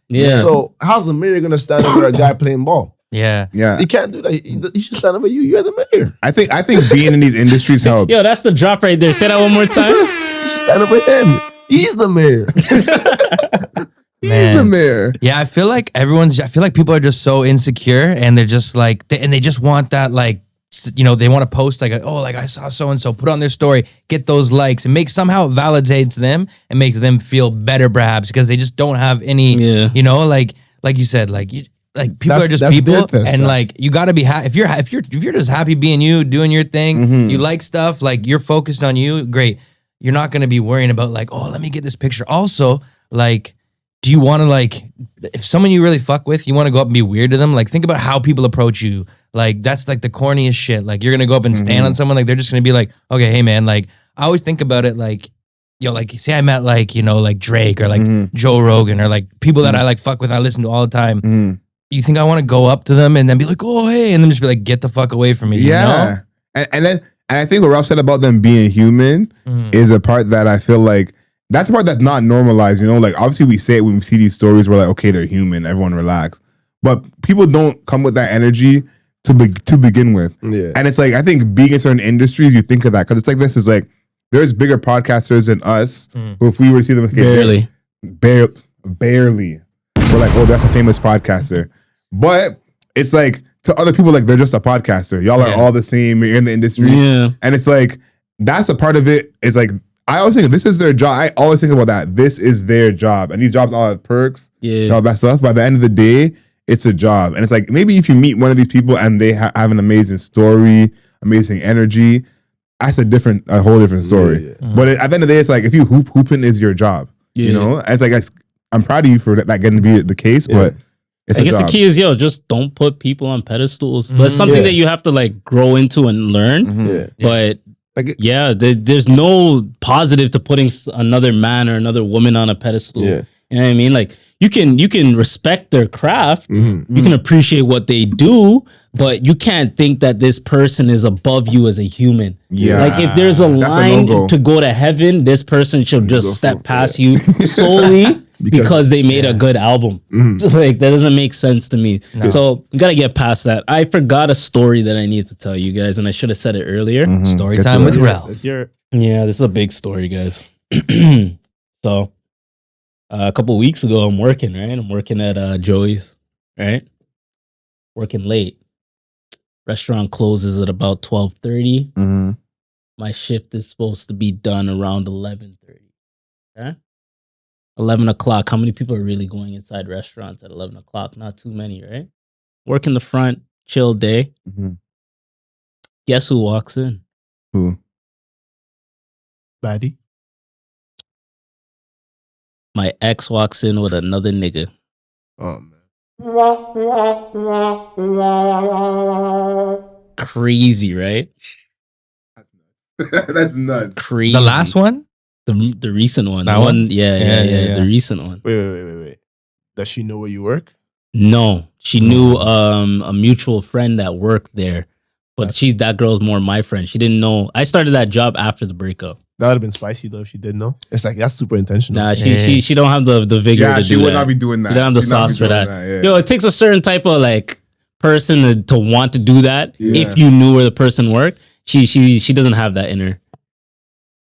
Yeah. So how's the mayor going to stand over a guy playing ball? Yeah. He can't do that. He should stand over you. You're the mayor. I think being in these industries helps. Yo, that's the drop right there. Say that one more time. You should stand over him. He's the mayor. He's the mayor. Yeah, I feel like people are just so insecure, and they're just like, they just want that, like, you know, they want to post like, oh, like I saw so and so, put on their story, get those likes, and somehow it validates them and makes them feel better, perhaps, because they just don't have any, you know, like you said, like people are just people, and like you got to be happy. If you're just happy being you, doing your thing, you like stuff, like you're focused on you, great. You're not going to be worrying about like, oh, let me get this picture. Also, like, do you want to like, if someone you really fuck with, you want to go up and be weird to them? Like, think about how people approach you. Like, that's like the corniest shit. Like, you're going to go up and stand on someone. Like, they're just going to be like, okay, hey man, like, I always think about it like, yo, like, say I met like, you know, like Drake or like Joe Rogan or like people that I like fuck with, I listen to all the time. You think I want to go up to them and then be like, oh, hey, and then just be like, get the fuck away from me. Yeah. You know? And I think what Ralph said about them being human is a part that I feel like that's the part that's not normalized. You know, like obviously we say it when we see these stories, we're like, okay, they're human, everyone relax. But people don't come with that energy to begin with. Yeah. And it's like, I think being in certain industries, you think of that. Because it's like, this is like, there's bigger podcasters than us who if we were to see them, barely. We're like, oh, that's a famous podcaster. But it's like, to other people, like they're just a podcaster. Y'all are all the same. You're in the industry, and it's like that's a part of it. It's like, I always think this is their job. I always think about that. This is their job. And these jobs all have perks, all that stuff. By the end of the day, it's a job. And it's like, maybe if you meet one of these people and they have an amazing story, amazing energy, that's a whole different story. But at the end of the day, it's like, if you hooping is your job, you know? It's like, I'm proud of you for that getting to be the case, but it's I guess the key is, just don't put people on pedestals. But it's something that you have to like grow into and learn. But there's no positive to putting another man or another woman on a pedestal. You know what I mean? Like you can respect their craft. You can appreciate what they do, but you can't think that this person is above you as a human. Like if there's a line to go to heaven, this person should just step past you solely because they made a good album. Like that doesn't make sense to me. So you gotta get past that. I forgot a story that I need to tell you guys, and I should have said it earlier. Story time with Ralph. Yeah, this is a big story, guys. So a couple weeks ago, I'm working, right? I'm working at Joey's, right? Working late. Restaurant closes at about 12:30. My shift is supposed to be done around 11:30. Okay? 11 o'clock. How many people are really going inside restaurants at 11 o'clock? Not too many, right? Work in the front, chill day. Guess who walks in? Who? Baddie. My ex walks in with another nigga. Oh man. Crazy, right? That's nuts. Crazy. The last one? The recent one. That The one? Yeah. The recent one. Wait. Does she know where you work? No. She knew a mutual friend that worked there. But that girl's more my friend. She didn't know. I started that job after the breakup. That would have been spicy though if she did know. It's like, that's super intentional. Nah, she don't have the vigor to do that. She would not be doing that. She don't have the sauce for that. Yo, it takes a certain type of like person to want to do that. If you knew where the person worked, she doesn't have that in her.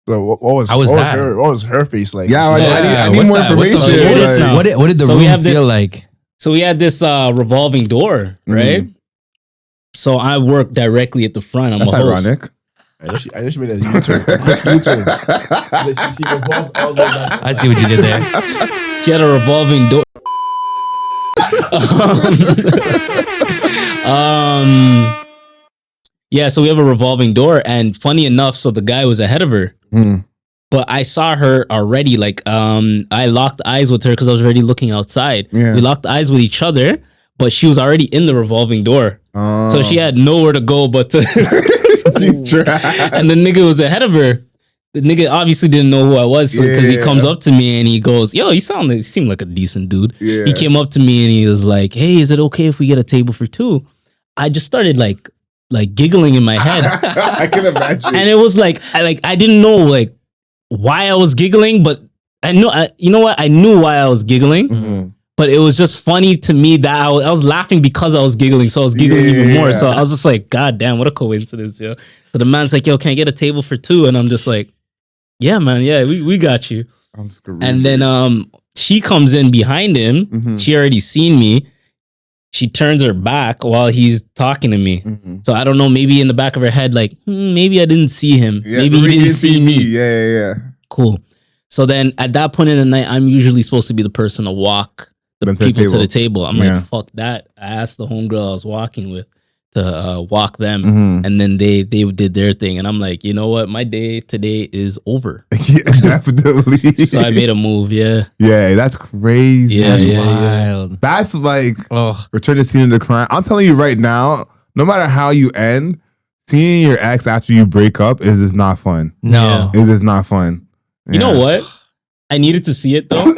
So what was her face like? I need more information. What did the room feel like? So we had this revolving door, right? So I work directly at the front. I'm That's a host. ironic. I know she made a U-turn. U-turn. She revolved all the way back. I see what you did there. She had a revolving door. Yeah, so we have a revolving door, and funny enough, so the guy was ahead of her. But I saw her already, like, I locked eyes with her because I was already looking outside. We locked eyes with each other, but she was already in the revolving door. So she had nowhere to go but to... And the nigga was ahead of her. The nigga obviously didn't know who I was because he comes up to me and he goes, yo, you seem like a decent dude. He came up to me and he was like, hey, is it okay if we get a table for two? I just started like giggling in my head. I can imagine. And it was like I didn't know like why I was giggling, but I knew you know what? I knew why I was giggling. But it was just funny to me that I was laughing because I was giggling. So I was giggling even more. So I was just like, God damn, what a coincidence, yo. So the man's like, yo, can I get a table for two? And I'm just like, yeah, man. Yeah, we got you. I'm screwed. And then she comes in behind him. She already seen me. She turns her back while he's talking to me. So I don't know, maybe in the back of her head, like, maybe I didn't see him. Maybe he didn't see me. Yeah. Cool. So then at that point in the night, I'm usually supposed to be the person to walk the people to the table. I'm like, fuck that. I asked the homegirl I was walking with to walk them, and then they did their thing, and I'm like, you know what, my day today is over. Yeah, definitely. So I made a move. Yeah, that's crazy. That's wild. That's like return to scene of the crime. I'm telling you right now, no matter how you end, seeing your ex after you break up is just not fun. No, it is not fun. You know what? I needed to see it though.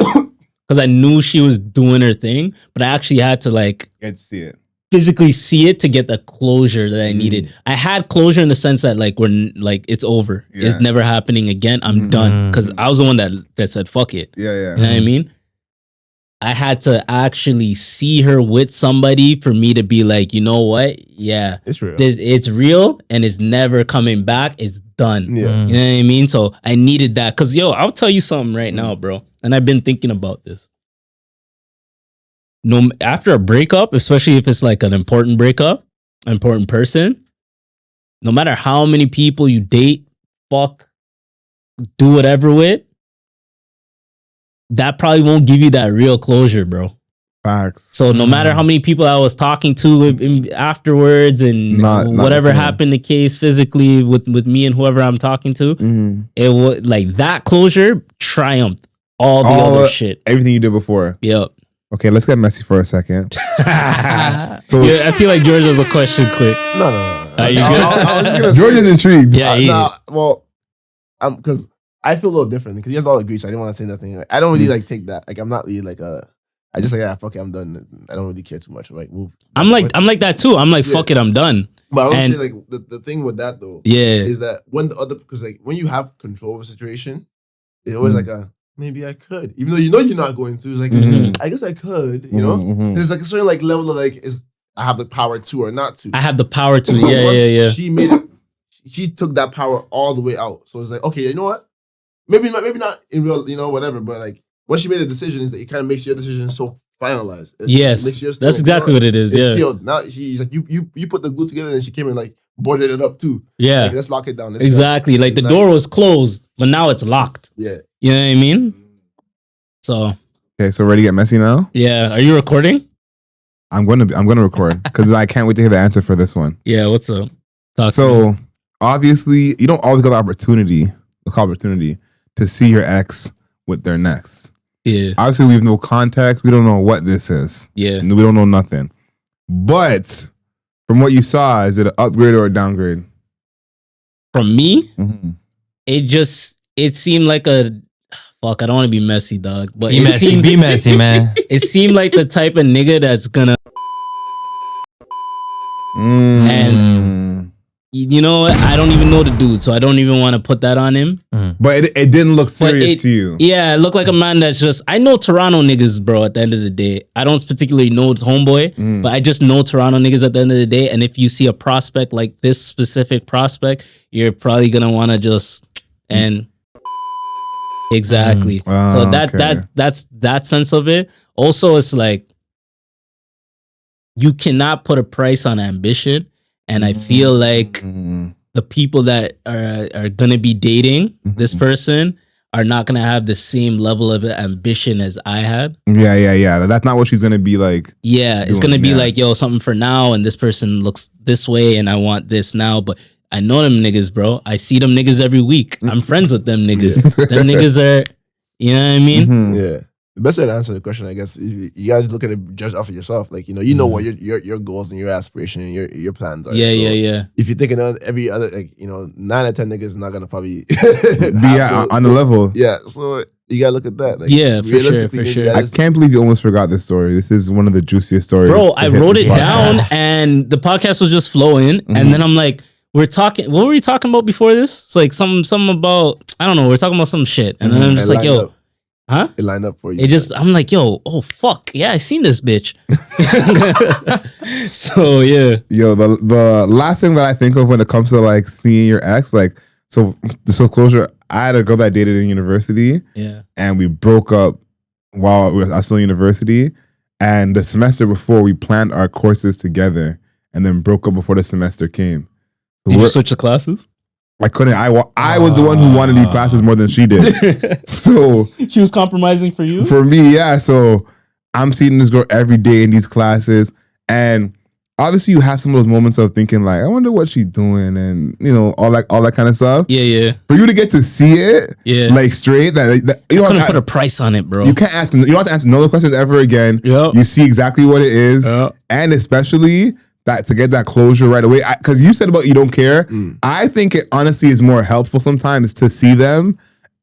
Because I knew she was doing her thing, but I actually had to like see it. Physically see it to get the closure that I needed. I had closure in the sense that like when like it's over, it's never happening again. I'm done because I was the one that said fuck it. Yeah. You know what I mean? I had to actually see her with somebody for me to be like, you know what? Yeah, it's real. It's real and it's never coming back. It's done. Yeah. You know what I mean? So I needed that because yo, I'll tell you something right now, bro. And I've been thinking about this. No, after a breakup, especially if it's like an important breakup, an important person, no matter how many people you date, fuck, do whatever with, that probably won't give you that real closure, bro. Facts. So no matter how many people I was talking to afterwards and whatever happened the case physically with me and whoever I'm talking to, it was like that closure triumphed all the other shit. Everything you did before. Yep. Okay, let's get messy for a second. So I feel like George has a question quick. No. Are you good? I was just gonna George is intrigued. Yeah, well, because I feel a little different because he has all the grease. So I didn't want to say nothing. I don't really like take that. Like I'm not really like I just like fuck it, I'm done. I don't really care too much. Like move. I'm like that too. I'm like fuck it, I'm done. But I would say like the thing with that though, is that when the other because like when you have control of a situation, it's always like maybe I could, even though you know you're not going to. It's like I guess I could, you know. There's like a certain like level of like I have the power to or not to. I have the power to. Yeah. She made it. She took that power all the way out. So it's like, okay, you know what? Maybe not in real, you know, whatever. But like, once she made a decision, is that it kind of makes your decision so finalized. Yes, that's exactly what it is. It's yeah. sealed. Now she's like, you put the glue together, and she came and like boarded it up too. Yeah, like, let's lock it down. Exactly. Like the door was closed, but now it's locked. Yeah, you know what I mean. So okay, so ready to get messy now? Yeah. Are you recording? I'm gonna record because I can't wait to hear the answer for this one. Yeah. What's up? So obviously, you don't always get the opportunity to see your ex with their next. Yeah. Obviously, we have no context. We don't know what this is. Yeah. We don't know nothing. But from what you saw, is it an upgrade or a downgrade? From me, it seemed like a fuck. I don't want to be messy, dog. But be messy, man. It seemed like the type of nigga that's gonna and. You know what? I don't even know the dude, so I don't even want to put that on him. But it didn't look serious to you. Yeah, it looked like a man that's just... I know Toronto niggas, bro, at the end of the day. I don't particularly know homeboy, but I just know Toronto niggas at the end of the day. And if you see a prospect like this specific prospect, you're probably going to want to just... And... Exactly. So that's that sense of it. Also, it's like... You cannot put a price on ambition. And I feel like the people that are going to be dating this person are not going to have the same level of ambition as I had. Yeah. That's not what she's going to be like. Yeah, it's going to be like, yo, something for now. And this person looks this way and I want this now. But I know them niggas, bro. I see them niggas every week. I'm friends with them niggas. Them niggas are, you know what I mean? Yeah. The best way to answer the question, I guess, you gotta look at it, judge off of yourself. Like, you know what your goals and your aspirations and your plans are. Yeah. If you're thinking of every other, like, 9 out of 10 niggas is not gonna probably be on the level. Yeah, so you gotta look at that. Like, yeah, for sure. I can't believe you almost forgot this story. This is one of the juiciest stories. Bro, I wrote it down and the podcast was just flowing, and then I'm like, we're talking. What were we talking about before this? It's like something about, I don't know. We're talking about some shit, and then I'm just like, yo. Huh? It lined up for you. I'm like, yo, oh fuck, yeah, I seen this bitch. So yeah. Yo, the last thing that I think of when it comes to like seeing your ex, like, so closure. I had a girl that I dated in university. Yeah. And we broke up while I was still in university. And the semester before, we planned our courses together, and then broke up before the semester came. So did you switch the classes? I couldn't. I was the one who wanted these classes more than she did. So she was compromising for you? For me, yeah. So I'm seeing this girl every day in these classes. And obviously you have some of those moments of thinking like, I wonder what she's doing and, all that kind of stuff. Yeah. For you to get to see it, like straight, that you don't put a price on it, bro. You can't ask, you don't have to answer no other questions ever again. Yep. You see exactly what it is. Yep. And especially... that to get that closure right away, because you said about you don't care. I think it honestly is more helpful sometimes to see them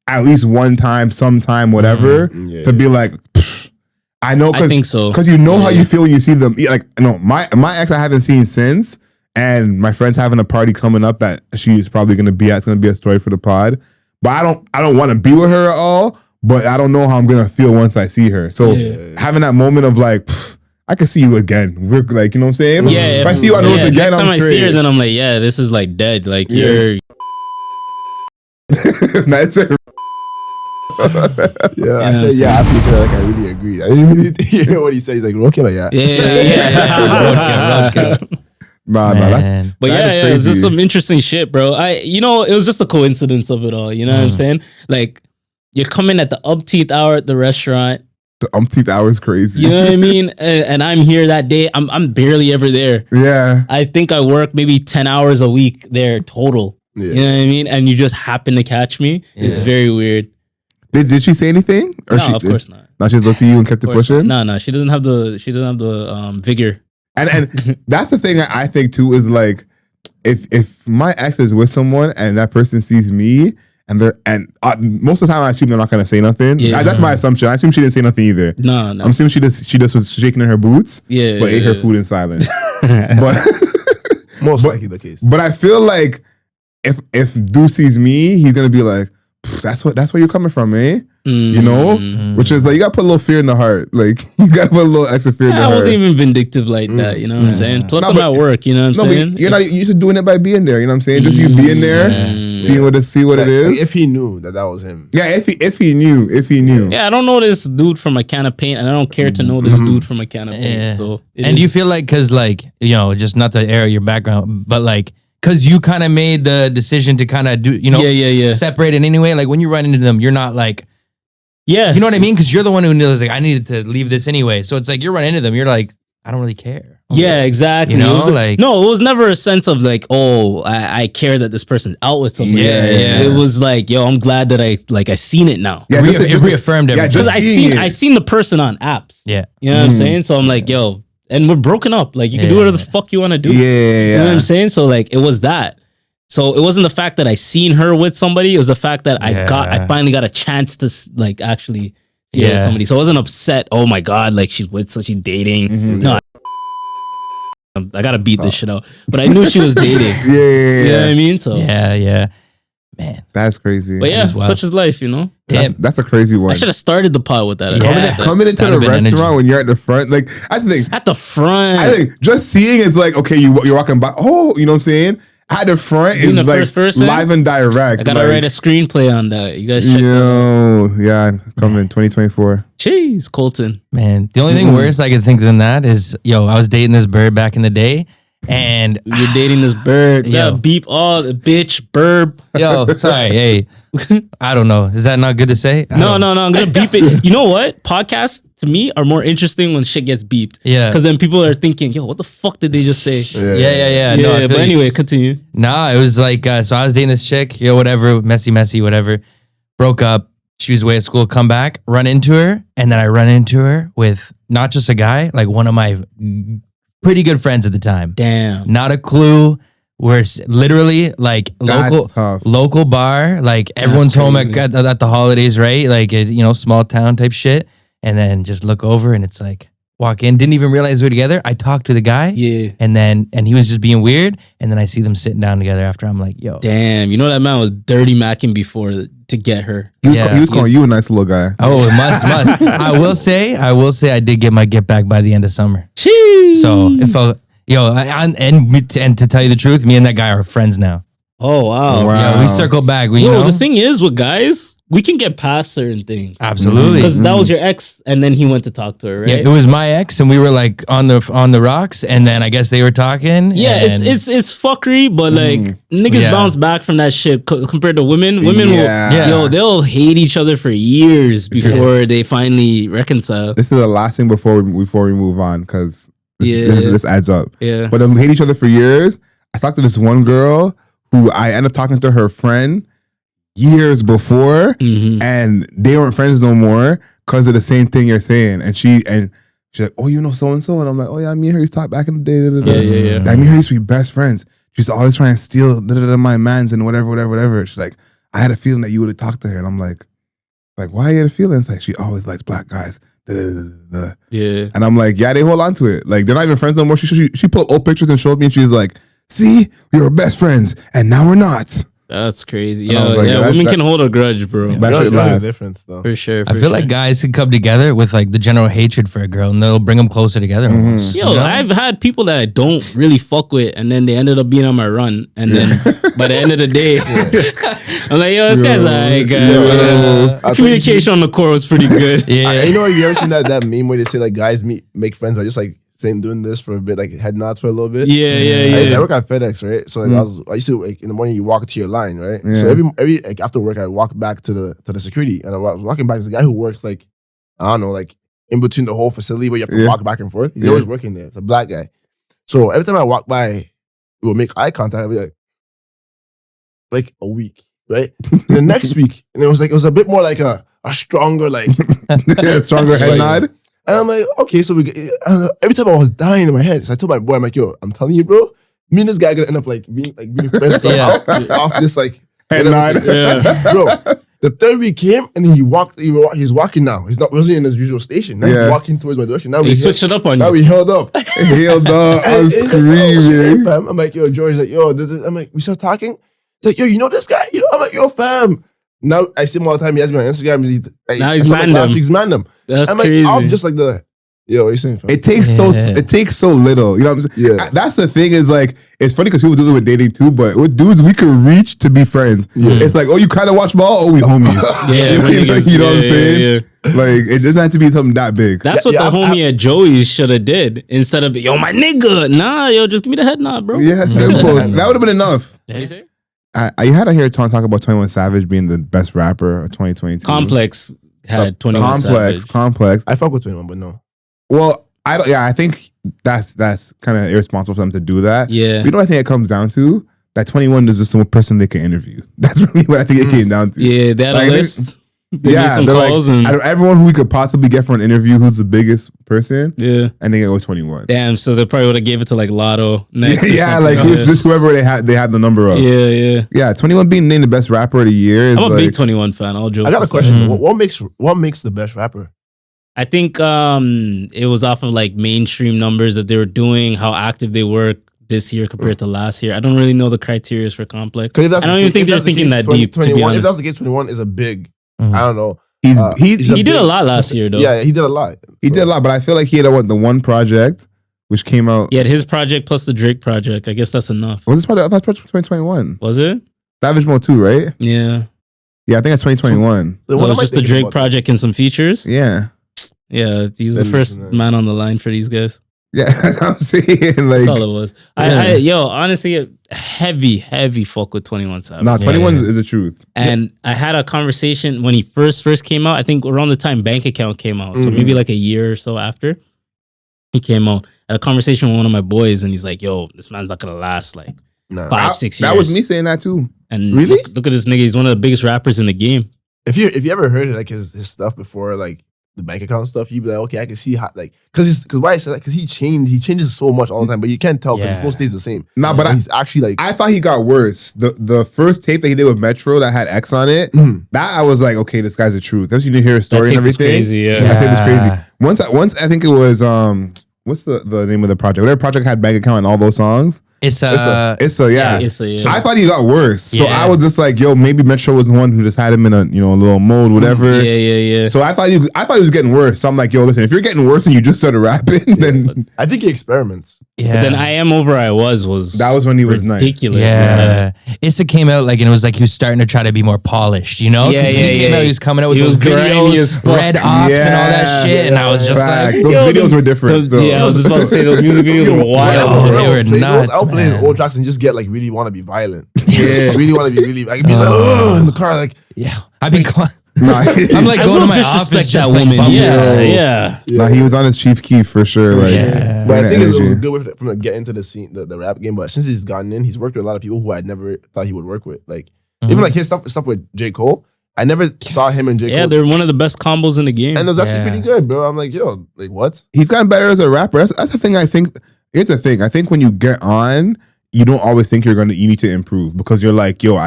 at least one time, sometime, whatever, to be like, I know. I think so because you know how you feel when you see them. Like, my ex I haven't seen since, and my friend's having a party coming up that she's probably going to be at. It's going to be a story for the pod, but I don't want to be with her at all. But I don't know how I'm going to feel once I see her. So having that moment of like. I can see you again. We're like, you know what I'm saying? Yeah. If I see you on the road again, next time I see her, then I'm like, yeah, this is like dead. Like you're. That's it. I said, yeah, after he said that, like, I really agreed. I didn't really hear what he said. He's like, okay, like, yeah. Yeah. Nah, but it was just some interesting shit, bro. It was just a coincidence of it all. You know what I'm saying? Like, you're coming at the umpteenth hour at the restaurant. The umpteenth hour is crazy. You know what I mean? And I'm here that day. I'm barely ever there. Yeah. I think I work maybe 10 hours a week there total. Yeah. You know what I mean? And you just happen to catch me. Yeah. It's very weird. Did she say anything? Or no, of course not. No, she just looked at you and kept it pushing? No, she doesn't have the vigor. And that's the thing I think too is like, if my ex is with someone and that person sees me most of the time I assume they're not gonna say nothing. Yeah. That's my assumption. I assume she didn't say nothing either. No. I'm assuming she just was shaking in her boots. Yeah, but ate her food in silence. But most likely the case. But I feel like if dude sees me, he's gonna be like, that's where you're coming from, eh? You know, which is like you gotta put a little fear in the heart. Like you gotta put a little extra fear in the heart. I wasn't even vindictive like that. You know what I'm saying? Plus, I'm at work. You know what I'm saying? But you're not used to doing it by being there. You know what I'm saying? Just you being there, seeing what it is. Like if he knew that was him. Yeah, if he knew. Yeah, I don't know this dude from a can of paint, and I don't care to know this dude from a can of paint. Yeah. So, and you feel like because just not to air your background, but like. Because you kind of made the decision to kind of do, separate it anyway. Like when you run into them, you're not like, you know what I mean? Because you're the one who knows, like, I needed to leave this anyway. So it's like you're running into them, you're like, I don't really care. Exactly. You know, it was never a sense of like, I care that this person's out with somebody. Yeah. It was like, I'm glad that I seen it now. Yeah, it reaffirmed everything. Because I seen the person on apps. Yeah. You know what I'm saying? So I'm like, and we're broken up. Like, you can do whatever the fuck you want to do. Yeah. You know what I'm saying? So, like, it was that. So, it wasn't the fact that I seen her with somebody. It was the fact that I finally got a chance to, like, actually see her with somebody. So, I wasn't upset. Oh, my God. Like, she's dating. Mm-hmm. No, I got to beat this shit out. But I knew she was dating. Yeah. You know what I mean? So, yeah. Man. That's crazy. But such is life, you know? Damn. That's a crazy one. I should have started the pod with that. Coming into the restaurant when you're at the front, like, I think. At the front. I think just seeing is like, okay, you're walking by, you know what I'm saying? At the front is like live and direct. I gotta write a screenplay on that. You guys check coming 2024. Jeez, Colton. Man, the only thing worse I could think than that is, I was dating this bird back in the day. And you're dating this bird. Beep all the bitch, burb. Sorry. Hey, I don't know. Is that not good to say? No. I'm gonna beep it. You know what? Podcasts to me are more interesting when shit gets beeped. Yeah. Because then people are thinking, what the fuck did they just say? Yeah. No, but anyway, continue. Nah, it was like, so I was dating this chick, whatever, messy, whatever. Broke up. She was away at school, come back, run into her. And then I run into her with not just a guy, like one of my pretty good friends at the time. Damn. Not a clue. We're literally like local bar. Like everyone's home at the holidays, right? Like, small town type shit. And then just look over and it's like, walk in. Didn't even realize we were together. I talked to the guy. Yeah. And he was just being weird. And then I see them sitting down together after. I'm like, yo. Damn. You know that man was dirty macking before to get her. He was calling you a nice little guy. Oh, it must. I will say I did get my get back by the end of summer. Jeez. So if and to tell you the truth, me and that guy are friends now. Oh, wow. Yeah, we circled back. The thing is with guys, we can get past certain things. Absolutely. Because that was your ex and then he went to talk to her, right? Yeah, it was my ex and we were like on the rocks and then I guess they were talking. Yeah, it's fuckery, but like niggas bounce back from that shit compared to women. Women they'll hate each other for years before they finally reconcile. This is the last thing before we move on because this adds up. Yeah. But them hate each other for years. I talked to this one girl who I ended up talking to her friend years before, and they weren't friends no more because of the same thing you're saying. And she's like, oh, you know so and so, and I'm like, oh yeah, me and her used to talk back in the day. Yeah. Me and her used to be best friends. She's always trying to steal my mans and whatever. She's like, I had a feeling that you would have talked to her, and I'm like, why you had a feeling? It's like she always likes black guys. Yeah. And I'm like, yeah, they hold on to it. Like they're not even friends no more. She pulled old pictures and showed me, and she was like, see, we were best friends, and now we're not. That's crazy. Women can hold a grudge, bro. That's the difference, though. For sure. I feel like guys could come together with like the general hatred for a girl, and they'll bring them closer together. Almost, I've had people that I don't really fuck with, and then they ended up being on my run, and then by the end of the day, I'm like, this guy's like, communication on the core was pretty good. You know, you ever seen that meme where they say like guys make friends by just like saying doing this for a bit, like head nods for a little bit. Yeah. I work at FedEx, right? So like I used to like in the morning you walk to your line, right? Yeah. So every like after work I walk back to the security, and I was walking back. There's a guy who works like I don't know, like in between the whole facility where you have to walk back and forth. He's always working there. It's a black guy. So every time I walk by, we will make eye contact. I'll be like a week, right? The next week, and it was a bit more like a stronger like stronger head nod. And I'm like, okay, so every time I was dying in my head, so I told my boy, I'm like, yo, I'm telling you, bro, me and this guy gonna end up like being friends somehow off this like head nod. Bro. The third week came and he's walking now. Wasn't in his usual station. Now he's walking towards my direction. Now he switched it up on you. Now we held up. I was screaming. Like, I'm like, yo, George's like, yo, I'm like, we start talking. He's like, yo, you know this guy? I'm like, yo, fam. Now I see him all the time. He has me on Instagram. Now he's man last week's Mandem. That's I'm crazy. I'm just like yo, what you saying, fam? It takes so little. You know what I'm saying? Yeah. That's the thing is like, it's funny because people do it with dating too, but with dudes, we can reach to be friends. Yeah. It's like, oh, you kind of watch ball? Oh, we homies. You know what I'm saying? Yeah. Like, it doesn't have to be something that big. That's what the homie at Joey's should have did. Instead of, yo, my nigga. Nah, yo, just give me the head nod, bro. Yeah, simple. That would have been enough. Yeah. I had to hear Tom talk about 21 Savage being the best rapper of 2022. Complex had 21 Savage. Complex. I fuck with 21, but no. Well, I think that's kind of irresponsible for them to do that. Yeah. You know what I think it comes down to? That 21 is just the one person they can interview. That's really what I think it came down to. Yeah, they had a list. They made some they're calls like, out of everyone who we could possibly get for an interview, who's the biggest person? Yeah. I think it was 21. Damn, so they probably would have gave it to like Lotto next. Yeah, like just whoever they had the number of. Yeah. 21 being named the best rapper of the year is I'm a like, big 21 fan. All jokes I got a aside. question. What makes the best rapper? I think it was off of like mainstream numbers that they were doing, how active they were this year compared to last year. I don't really know the criteria for Complex. I don't even think they're thinking that deep. 21, to be honest. if that's the case, 21 is a big. I don't know. He did a lot last year though. Yeah, he did a lot. He did a lot, but I feel like he had the one project which came out. Yeah, his project plus the Drake project. I guess that's enough. Was this project? I thought it was 2021. Was it? Savage Mode 2, right? Yeah. Yeah, I think it's 2021. So it was just the Drake project and some features? Yeah. Yeah, he was the first man on the line for these guys. Yeah, that's what I'm saying. Like, that's all it was. Yo, honestly, heavy fuck with 21 Savage. Nah, 21 is the truth. And I had a conversation when he first came out. I think around the time Bank Account came out. So maybe like a year or so after he came out. I had a conversation with one of my boys and he's like, yo, this man's not gonna last like 5-6 years. That was me saying that too. And really? Look at this nigga. He's one of the biggest rappers in the game. If you ever heard like his stuff before, like the bank account stuff, you'd be like, okay, I can see how, like, because why I said that, because he changes so much all the time, but you can't tell because the full stays the same. Nah, but he's actually like, I thought he got worse. The first tape that he did with Metro that had X on it, that I was like, okay, this guy's the truth. That's when you hear his story and everything. Crazy, yeah. That tape was crazy. Once I think it was what's the name of the project? Whatever project had Bank Account and all those songs. Issa, yeah. So I thought he got worse. So I was just like, yo, maybe Metro was the one who just had him in a little mode, whatever. Yeah. So I thought he was getting worse. So I'm like, yo, listen, if you're getting worse and you just started rapping, then I think he experiments. Yeah. But then I Am Over I Was that was when he was ridiculous. Nice. Yeah. Issa came out like, and it was like he was starting to try to be more polished, you know? Yeah. When he came out, he was coming out with those videos, Red Ops and all that shit, and I was just like, those videos were different. I was just about to say those music videos were wild. They were nuts. I'll play his old tracks and just get like really want to be violent. Really want to be really. I can be like in the car, like I've been. I'm like going to my office that woman. Yeah. Nah, he was on his Chief Keef for sure. Like, but I think it was a good way from get into the scene, the rap game. But since he's gotten in, he's worked with a lot of people who I never thought he would work with. Like even like his stuff with J. Cole. I never saw him and J. Cole. Yeah, they're one of the best combos in the game. And it was actually pretty good, bro. I'm like, yo, like what? He's gotten better as a rapper. That's the thing. I think it's a thing. I think when you get on, you don't always think you need to improve because you're like, yo,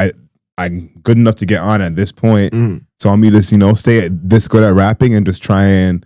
I'm good enough to get on at this point. So I'm either, stay this good at rapping and just try and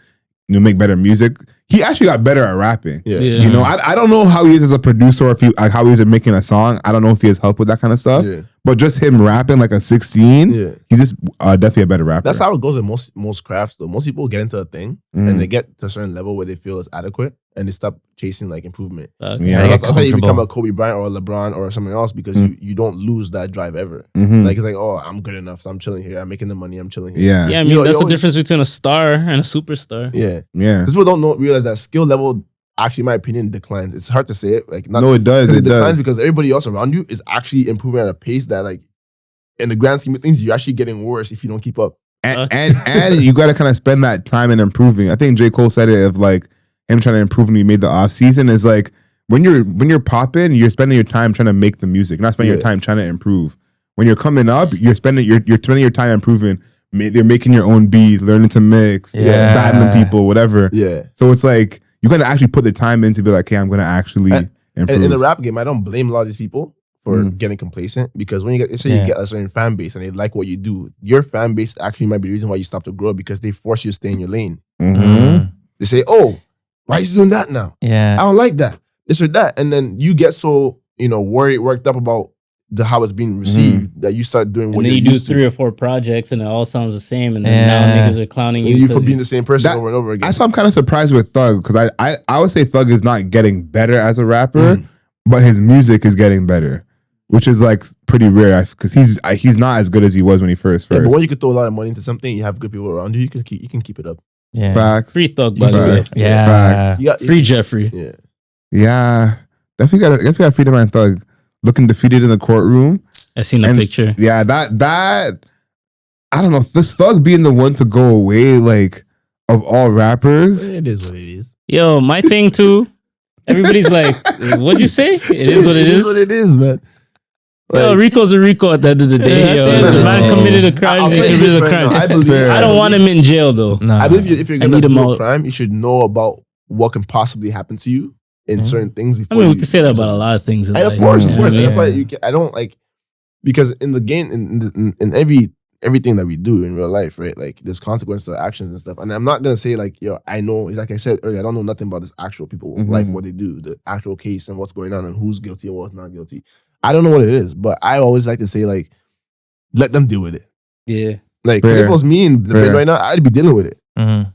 make better music. He actually got better at rapping. Yeah. I don't know how he is as a producer or if how he is at making a song. I don't know if he has help with that kind of stuff. Yeah. But just him rapping like a 16, he's just definitely a better rapper. That's how it goes with most crafts though. Most people get into a thing and they get to a certain level where they feel it's adequate and they stop chasing like improvement. That's how you become a Kobe Bryant or a LeBron or something else because you don't lose that drive ever. Like it's like, oh, I'm good enough, so I'm chilling here. I'm making the money. I'm chilling here. Yeah. Yeah, I mean that's the difference between a star and a superstar. Yeah. Yeah. People don't realize that skill level actually, in my opinion, declines. It's hard to say it. Like, no, it does. It declines does because everybody else around you is actually improving at a pace that, like, in the grand scheme of things, you're actually getting worse if you don't keep up. And you got to kind of spend that time in improving. I think J. Cole said it of like him trying to improve when he made the off season is like when you're popping, you're spending your time trying to make the music, not spending your time trying to improve. When you're coming up, you're spending your time improving. They're making your own beats, learning to mix, battling people, whatever. Yeah. So it's like you got to actually put the time in to be like, hey, I'm going to actually improve. In the rap game, I don't blame a lot of these people for getting complacent because when you get, say you get a certain fan base and they like what you do, your fan base actually might be the reason why you stop to grow because they force you to stay in your lane. They say, oh, why is he doing that now? Yeah. I don't like that. This or that. And then you get so, worked up about how it's being received that you start doing what you you do 3 or 4 projects and it all sounds the same and then now niggas are clowning you for being the same person over and over again. That's why I'm kind of surprised with Thug because I would say Thug is not getting better as a rapper, but his music is getting better, which is like pretty rare because he's not as good as he was when he first. But when you could throw a lot of money into something, you have good people around you, you can keep it up. Yeah. Facts. Free Thug, by the way. Yeah. Facts. Free Jeffrey. Yeah. Yeah. Definitely got Freedom and Thug looking defeated in the courtroom. I seen the picture. Yeah, that I don't know. This Thug being the one to go away, like of all rappers. It is what it is. Yo, my thing too. Everybody's like, what'd you say? It is what it is. It is what it is, man. Yo, Rico's a Rico at the end of the day. The man committed a crime. He committed a crime. I don't want him in jail though. No. I believe if you're gonna do a crime, you should know about what can possibly happen to you in certain things before. I mean, we can say that about a lot of things. Of course. That's why I don't like because in the game in everything that we do in real life, right? Like there's consequences to our actions and stuff. And I'm not gonna say like, yo, I know, like I said earlier, I don't know nothing about this actual people life, what they do, the actual case and what's going on and who's guilty and what's not guilty. I don't know what it is, but I always like to say like, let them deal with it. Yeah. Like if it was me in the bin right now, I'd be dealing with it.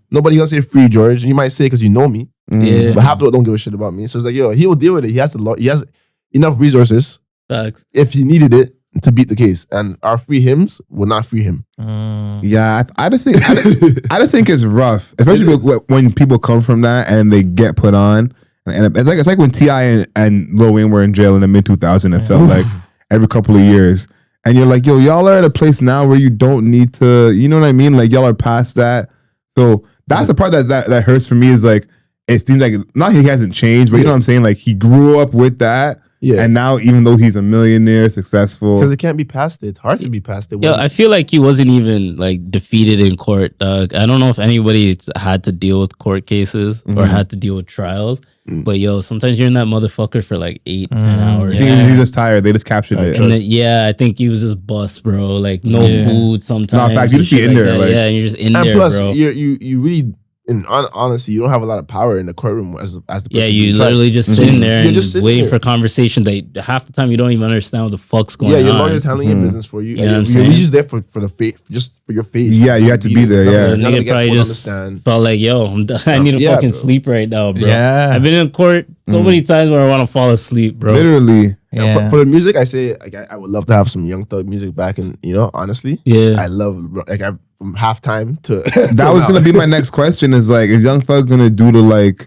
Nobody gonna say free George. You might say because you know me. Yeah. But half the world don't give a shit about me. So it's like, yo, he will deal with it. He has enough resources if he needed it to beat the case. And our free hymns will not free him. Yeah, I just think it's rough, especially when people come from that and they get put on. And it's like when T.I. and Lil Wayne were in jail in the mid-2000s. It felt like every couple of years. And you're like, yo, y'all are at a place now where you don't need to, you know what I mean? Like y'all are past that. So that's the part that hurts for me is like, it seems like, not he hasn't changed, but you know what I'm saying? Like he grew up with that. Yeah. And now even though he's a millionaire, successful. Because it can't be past it. It's hard to be past it. Yo, I feel like he wasn't even like defeated in court. I don't know if anybody had to deal with court cases or had to deal with trials. But yo, sometimes you're in that mother for like 8-10 hours. He's just tired. They just captured it. And then, I think he was just bust, bro. Like no food sometimes. No, in fact, you just be in there. Like, and you're just in there, plus, bro. You really, in honesty, you don't have a lot of power in the courtroom as the person. Yeah, you literally just sitting there and just waiting for conversation that half the time you don't even understand what the fuck's going on. Yeah, your lawyer's handling your business for you. You know what I'm you're saying? just there for the face, just for your face. Yeah, you have to be there. Yeah, nigga probably just felt like, yo, I need to fucking sleep right now, bro. Yeah, I've been in court so many times where I want to fall asleep, bro. Literally. Yeah. For the music, I say like I would love to have some Young Thug music back, and honestly, I love like from halftime to that was gonna be my next question. Is like, is Young Thug gonna do the like,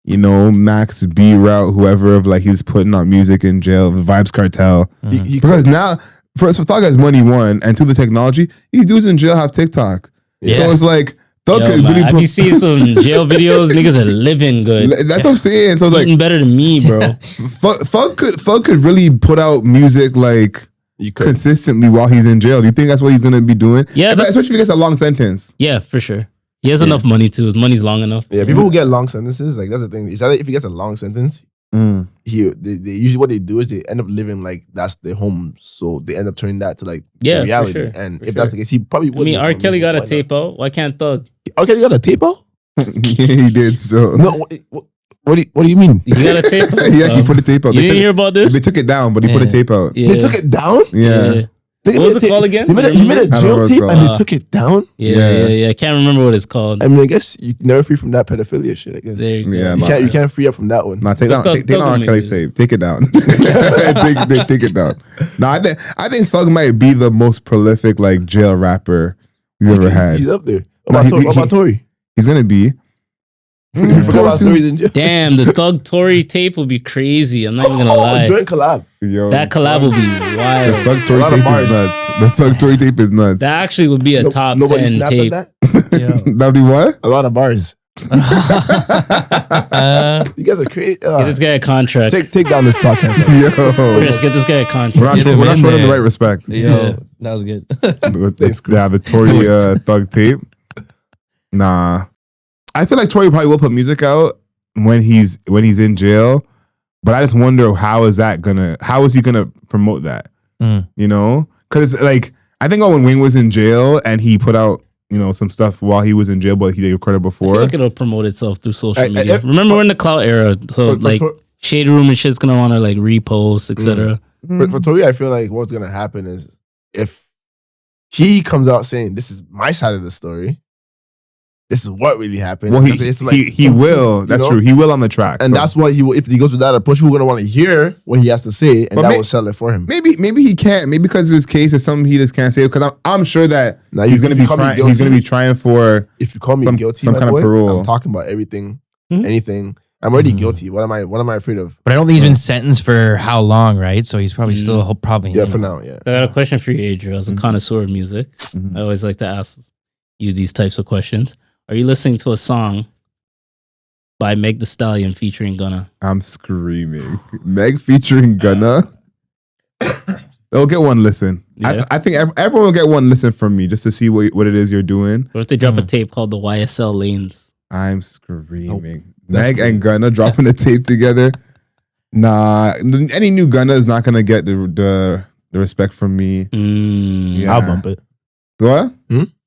Max B route, whoever of like he's putting out music in jail, the Vibes Cartel, because now first Thug has money, one, and two, the technology. These dudes in jail have TikTok, so it's like. Thug could really have you seen some jail videos? Niggas are living good. That's what I'm saying. So it's like better than me, bro. Thug could really put out music like consistently while he's in jail. Do you think that's what he's gonna be doing? Yeah, especially if he gets a long sentence. Yeah, for sure. He has enough money too. His money's long enough. Yeah, people who get long sentences, like that's the thing. Is that if he gets a long sentence, they usually what they do is they end up living like that's their home. So they end up turning that to like reality. For sure. And if that's the case, he probably would. I mean, R. Kelly got a tape out. Why can't Thug? R. Kelly got a tape out? Yeah, he did still. No, what do you mean? He got a tape out? Yeah, he put the tape out. You didn't hear about this? They took it down, but he put a tape out. Yeah. They took it down? Yeah. What was it called again? He made a jail tape and they took it down? Yeah. I can't remember what it's called. I mean, I guess you can never free from that pedophilia shit, I guess. You can't free up from that one. Nah, take down R. Kelly's tape. Take it down. take it down. No, I think Thug might be the most prolific like jail rapper we ever had. He's up there. What about Tory? He's gonna be. You forgot about Tory's in jail. Damn, the Thug Tory tape would be crazy. I'm not even gonna lie. Joint collab. Yo, That collab would be the wild. Thug Tory tape is nuts. The Thug Tory tape is nuts. That actually would be a top Nobody 10 snapped tape. at that. That'd be what? A lot of bars. You guys are crazy. Get this guy a contract. Take down this podcast. Yo, Chris, get this guy a contract. we're not showing him the right respect. Yeah. That was good. The Tory Thug tape. Nah, I feel like Tory probably will put music out when he's in jail, but I just wonder how is he gonna promote that? You know, because like I think when Wayne was in jail and he put out some stuff while he was in jail, but he recorded before. I feel like it'll promote itself through social media. Remember, we're in the cloud era, so like Shade Room and shit's gonna want to like repost, etc. But for Tory, I feel like what's gonna happen is if he comes out saying this is my side of the story, this is what really happened. Well, it's like, he will. That's true. He will on the track, and that's why he will. If he goes with that approach, we're gonna want to hear what he has to say, and but that will sell it for him. Maybe he can't. Maybe because his case is something he just can't say. Because I'm sure that he's gonna be trying. He's gonna be trying for. If you call me guilty, some kind of parole. I'm talking about everything, anything. I'm already guilty. What am I afraid of? But I don't think he's been sentenced for how long, right? So he's probably still probably. For now, yeah. I got a question for you, Adriel. As a connoisseur of music, I always like to ask you these types of questions. Are you listening to a song by Meg Thee Stallion featuring Gunna? I'm screaming. Meg featuring Gunna. They'll get one listen. Yeah. I think everyone will get one listen from me just to see what it is you're doing. What if they drop a tape called the YSL Lanes? I'm screaming. Meg and Gunna dropping a tape together. Nah, any new Gunna is not gonna get the respect from me. Yeah. I'll bump it. What?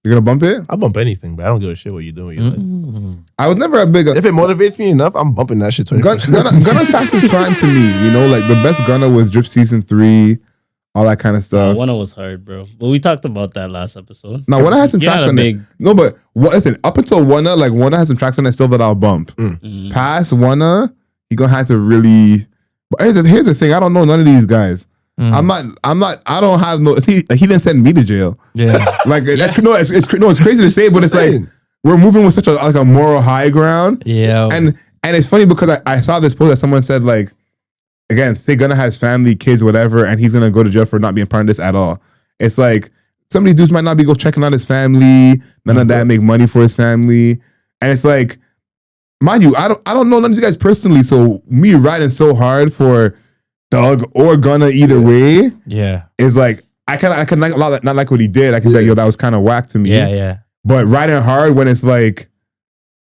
You're gonna bump it? I'll bump anything, but I don't give a shit what you're doing. I was never a big. If it motivates me enough, I'm bumping that shit. Gunna's past his prime to me. Like the best Gunna was Drip Season 3, all that kind of stuff. One was hard, bro. But we talked about that last episode. Now, Wanna has some tracks on it. No, but listen, up until Wanna, has some tracks on it still that I'll bump. Past Wanna, you gonna have to really. But here's the thing. I don't know none of these guys. I don't have no. He didn't send me to jail. Yeah, it's crazy to say, but it's like we're moving with such a moral high ground. Yeah, and it's funny because I saw this post that someone said like, again, say Gunna has family, kids, whatever, and he's gonna go to jail for not being part of this at all. It's like some of these dudes might not be checking on his family, none of that, make money for his family, and it's like, mind you, I don't know none of these guys personally, so me riding so hard for Doug or Gunna either way, is like I can not like what he did. I can be like, yo, that was kind of whack to me. Yeah. But riding hard when it's like,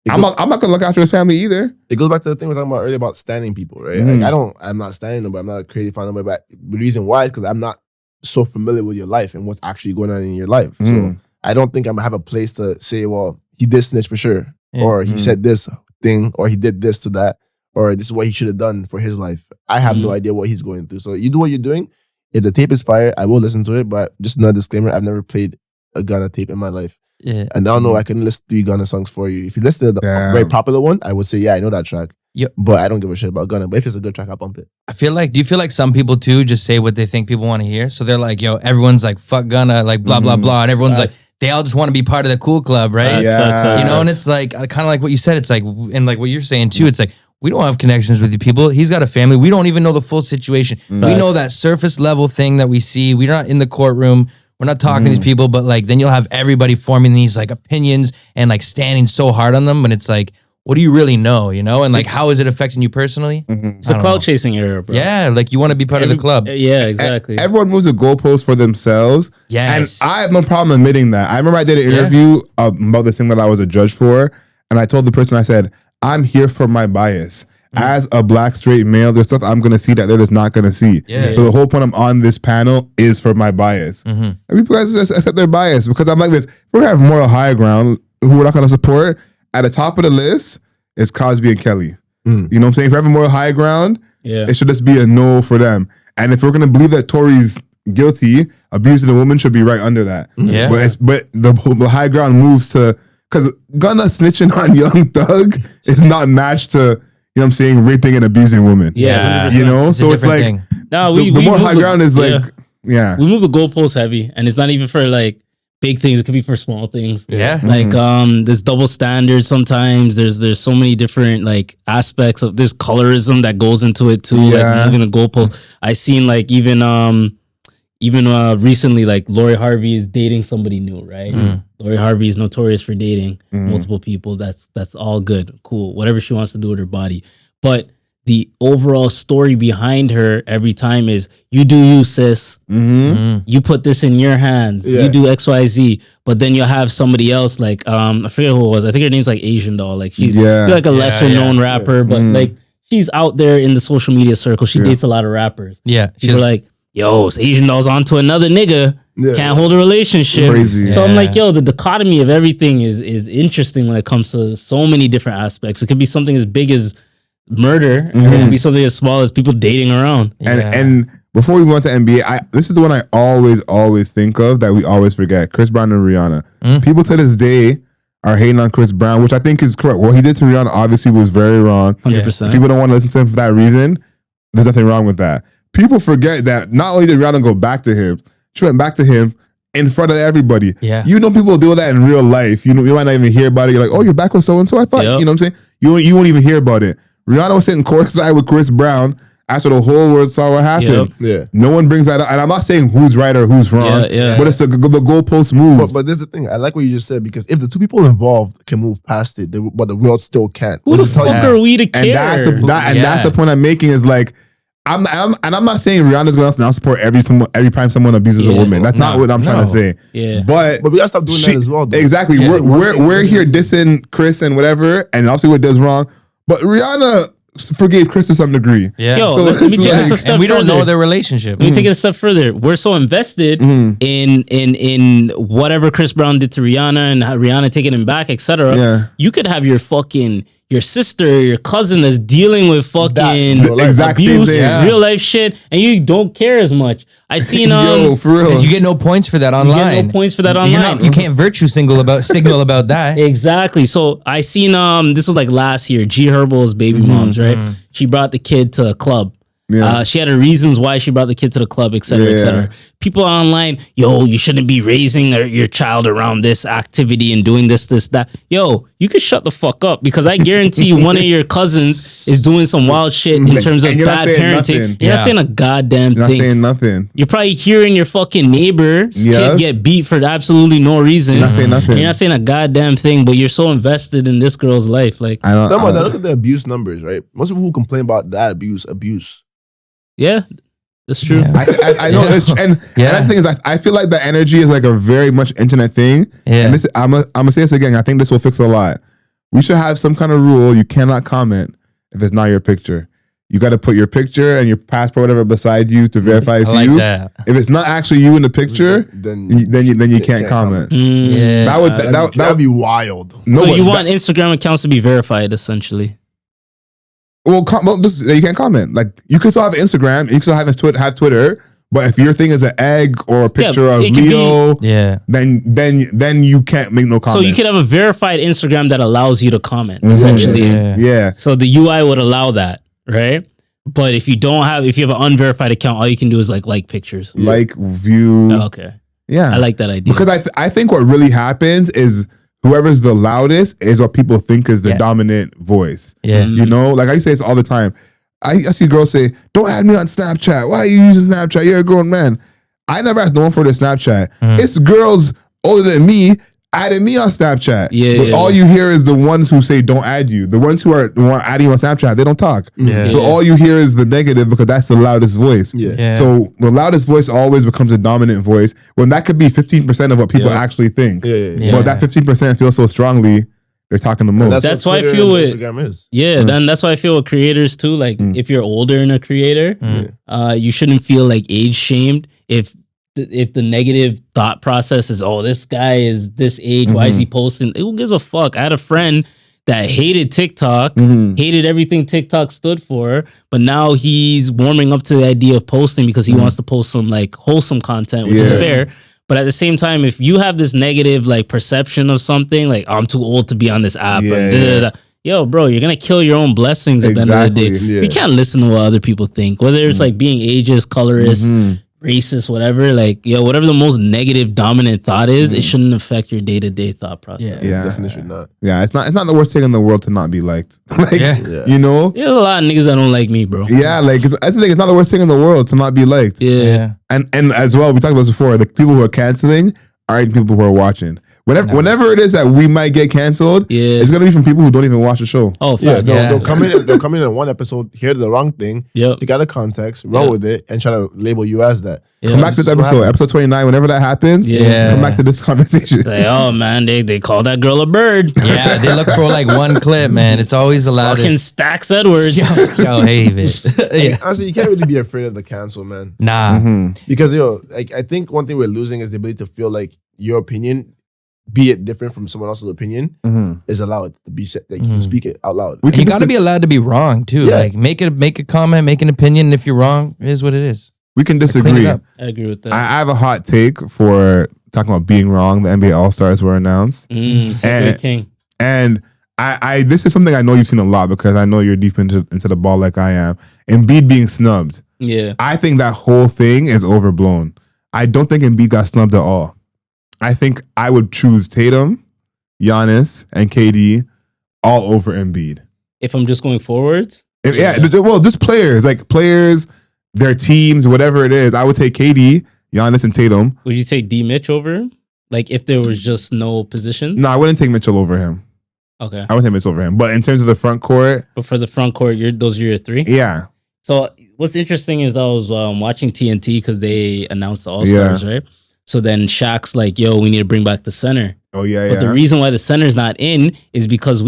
I'm not gonna look after his family either. It goes back to the thing we were talking about earlier about standing people, right? Like I'm not standing nobody. I'm not a crazy fan of nobody. But the reason why is because I'm not so familiar with your life and what's actually going on in your life. So I don't think I'm gonna have a place to say, well, he did snitch for sure, or he said this thing, or he did this to that, or this is what he should have done for his life. I have no idea what he's going through. So you do what you're doing. If the tape is fire, I will listen to it. But just another disclaimer, I've never played a Gunna tape in my life. Yeah. And I don't know, I can list 3 Gunna songs for you. If you listen to the very popular one, I would say, yeah, I know that track. Yep. But I don't give a shit about Gunna. But if it's a good track, I'll bump it. Do you feel like some people too just say what they think people want to hear? So they're like, yo, everyone's like, fuck Gunna, like blah, blah, blah. And everyone's like, they all just want to be part of the cool club, right? And it's like, kind of like what you said. It's like, and like what you're saying too, it's like, we don't have connections with you people. He's got a family. We don't even know the full situation. We know that surface level thing that we see. We're not in the courtroom. We're not talking to these people, but like then you'll have everybody forming these like opinions and like standing so hard on them. But it's like, what do you really know? And like, how is it affecting you personally? It's a cloud chasing era, bro. Yeah, like you want to be part of the club. Yeah, exactly. Everyone moves a goalpost for themselves. Yes. And I have no problem admitting that. I remember I did an interview about this thing that I was a judge for. And I told the person, I said, I'm here for my bias. As a black straight male, there's stuff I'm going to see that they're just not going to see. So the whole point I'm on this panel is for my bias. And people guys just accept their bias because I'm like this. We're going to have moral high ground who we're not going to support. At the top of the list is Cosby and Kelly. You know what I'm saying? If we're having moral high ground, it should just be a no for them. And if we're going to believe that Tory's guilty, abusing a woman should be right under that. But the high ground moves to, because Gunna snitching on Young Thug is not matched to, you know what I'm saying, raping and abusing women. Yeah. So it's like, no, the more high ground is like, we move the goalposts heavy, and it's not even for like big things. It could be for small things. Yeah. Like there's double standards sometimes. There's so many different like aspects of there's colorism that goes into it too. Yeah. Like moving the goalpost. I seen like even recently, like Lori Harvey is dating somebody new, right? Lori Harvey is notorious for dating multiple people. That's all good, cool, whatever she wants to do with her body. But the overall story behind her every time is you do you, sis. You put this in your hands. You do X, Y, Z. But then you'll have somebody else like I forget who it was. I think her name's like Asian Doll. Like she's like a lesser known rapper, but like she's out there in the social media circle. She dates a lot of rappers. Yeah, People are like, yo, Asian Doll's onto another nigga. Can't hold a relationship. Crazy. So I'm like, yo, the dichotomy of everything is interesting when it comes to so many different aspects. It could be something as big as murder, and it could be something as small as people dating around. And before we went to NBA, this is the one I always think of that we always forget: Chris Brown and Rihanna. People to this day are hating on Chris Brown, which I think is correct. What he did to Rihanna obviously was very wrong. 100%. People don't want to listen to him for that reason. There's nothing wrong with that. People forget that not only did Rihanna go back to him, she went back to him in front of everybody. Yeah. You know, people do that in real life. You know, you might not even hear about it. You're like, oh, you're back with so and so. I thought, you know what I'm saying? You won't even hear about it. Rihanna was sitting courtside with Chris Brown after the whole world saw what happened. No one brings that up. And I'm not saying who's right or who's wrong, but it's the goalpost move. But this is the thing. I like what you just said, because if the two people involved can move past it, but the world still can't. Who the fuck are we to care? And that's the point I'm making is like, I'm not saying Rihanna's gonna now support every time someone abuses a woman. That's not what I'm trying to say. But we gotta stop doing that as well, though. Exactly. We're here dissing Chris and whatever, and obviously what does wrong. But Rihanna forgave Chris to some degree. Yeah. Yo, So let me take this a step And we don't further. know their relationship. Let me take it a step further. We're so invested in whatever Chris Brown did to Rihanna and how Rihanna taking him back, etc. Yeah. You could have your sister, your cousin that's dealing with fucking exact same abuse, thing. real life shit, and you don't care as much. I seen Yo, for real. Because you get no points for that online. You get no points for that online. You can't virtue signal about that. Exactly. So I seen this was like last year, G Herbal's baby moms, right? She brought the kid to a club. She had her reasons why she brought the kid to the club, etc., etc. People online, yo, you shouldn't be raising your child around this activity and doing this, that. Yo, you can shut the fuck up, because I guarantee you one of your cousins is doing some wild shit in terms of bad parenting. You're not saying a goddamn thing. You're not saying nothing. You're probably hearing your fucking neighbor's kid get beat for absolutely no reason. You're not saying nothing. You're not saying a goddamn thing, but you're so invested in this girl's life. Like, look at the abuse numbers, right? Most people who complain about that abuse. Yeah, that's true. I know, and that's the thing is, I feel like the energy is like a very much internet thing. And this, I'm gonna say this again. I think this will fix a lot. We should have some kind of rule. You cannot comment if it's not your picture. You got to put your picture and your passport, whatever, beside you to verify it's you. That. If it's not actually you in the picture, then you can't comment. That would be wild. So you want Instagram accounts to be verified, essentially. Well, you can't comment. Like, you can still have Instagram, you can still have Twitter, but if your thing is an egg or a picture of Leo, then you can't make no comments. So you could have a verified Instagram that allows you to comment, essentially. Yeah. So the UI would allow that, right? But if you have an unverified account, all you can do is like pictures, like view. Okay. Yeah, I like that idea, because I think what really happens is, whoever's the loudest is what people think is the dominant voice. Yeah. You know, like I say this all the time. I see girls say, don't add me on Snapchat. Why are you using Snapchat? You're a grown man. I never asked no one for their Snapchat. It's girls older than me adding me on Snapchat. But all you hear is the ones who say don't add you. The ones who are adding you on Snapchat, they don't talk. So all you hear is the negative, because that's the loudest voice. So the loudest voice always becomes a dominant voice, when that could be 15% of what people actually think. But that 15% feels so strongly, they're talking the most. That's why I feel with Instagram is. then that's why I feel with creators too. Like, if you're older and a creator, you shouldn't feel like age shamed if the negative thought process is, oh, this guy is this age, why is he posting? Who gives a fuck? I had a friend that hated TikTok, hated everything TikTok stood for, but now he's warming up to the idea of posting because he wants to post some like wholesome content, which is fair. But at the same time, if you have this negative like perception of something, like, oh, I'm too old to be on this app, yo, bro, you're gonna kill your own blessings at the end of the day. You can't listen to what other people think, whether it's like being ageist, colorist, racist, whatever. Like, whatever the most negative dominant thought is, it shouldn't affect your day-to-day thought process. Yeah, definitely should not. Yeah, it's not the worst thing in the world to not be liked. Like, you know, there's a lot of niggas that don't like me, bro. Yeah, like that's the thing. It's not the worst thing in the world to not be liked. Yeah. And as well, we talked about this before. The people who are canceling aren't people who are watching. Whenever it is that we might get canceled, it's gonna be from people who don't even watch the show. Oh, they'll come in. They'll come in one episode, hear the wrong thing, take out of context, run with it, and try to label you as that. Come back to this episode 29. Whenever that happens, come back to this conversation. Like, oh man, they call that girl a bird. Yeah, they look for like one clip, man. It's always the loudest. Fucking Stacks Edwards. Yo, hey, bitch. Honestly, you can't really be afraid of the cancel, man. Nah, because like I think one thing we're losing is the ability to feel like your opinion, be it different from someone else's opinion, is allowed to be said. Like you can speak it out loud. You got to be allowed to be wrong too. Yeah. Like make a comment, make an opinion. If you're wrong, it is what it is. We can disagree. I agree with that. I have a hot take for talking about being wrong. The NBA All-Stars were announced. And I this is something I know you've seen a lot because I know you're deep into the ball like I am. Embiid being snubbed. Yeah. I think that whole thing is overblown. I don't think Embiid got snubbed at all. I think I would choose Tatum, Giannis, and KD all over Embiid. If I'm just going forward? Just players, their teams, whatever it is. I would take KD, Giannis, and Tatum. Would you take D Mitch over him? Like if there was just no positions? No, I wouldn't take Mitchell over him. Okay. I wouldn't take Mitchell over him. But in terms of the front court. But for the front court, those are your three? Yeah. So what's interesting is I was watching TNT because they announced the All-Stars, right? So then Shaq's like, yo, we need to bring back the center. Oh, yeah, But the reason why the center's not in is because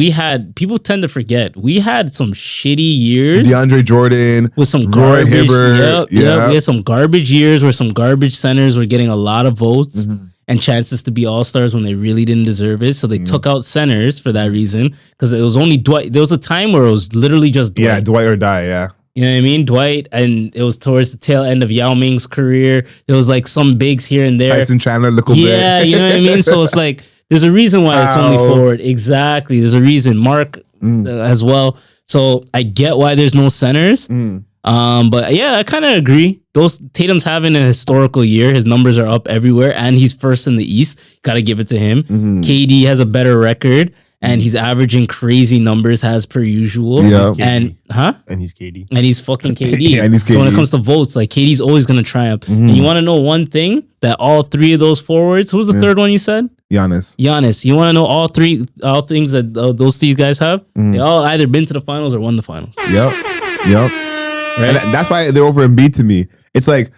people tend to forget, we had some shitty years. DeAndre Jordan. With some Roy garbage. Hibbert. We had some garbage years where some garbage centers were getting a lot of votes and chances to be all-stars when they really didn't deserve it. So they took out centers for that reason because it was only Dwight. There was a time where it was literally just Dwight. Yeah, Dwight or die, yeah. You know what I mean? Dwight, and it was towards the tail end of Yao Ming's career. There was like some bigs here and there. Tyson Chandler, yeah, you know what I mean? So it's like, there's a reason why it's only forward. Exactly. There's a reason. Mark as well. So I get why there's no centers. But yeah, I kind of agree. Tatum's having a historical year. His numbers are up everywhere, and he's first in the East. Got to give it to him. KD has a better record. And he's averaging crazy numbers as per usual. Yeah. And he's KD. And he's fucking KD. Yeah, and he's KD. So when it comes to votes, like KD's always gonna triumph. And you want to know one thing that all three of those forwards, who's the third one you said? Giannis. You want to know all things that those three guys have? They all either been to the finals or won the finals. Yep. Right? And that's why they're over Embiid to me. It's like,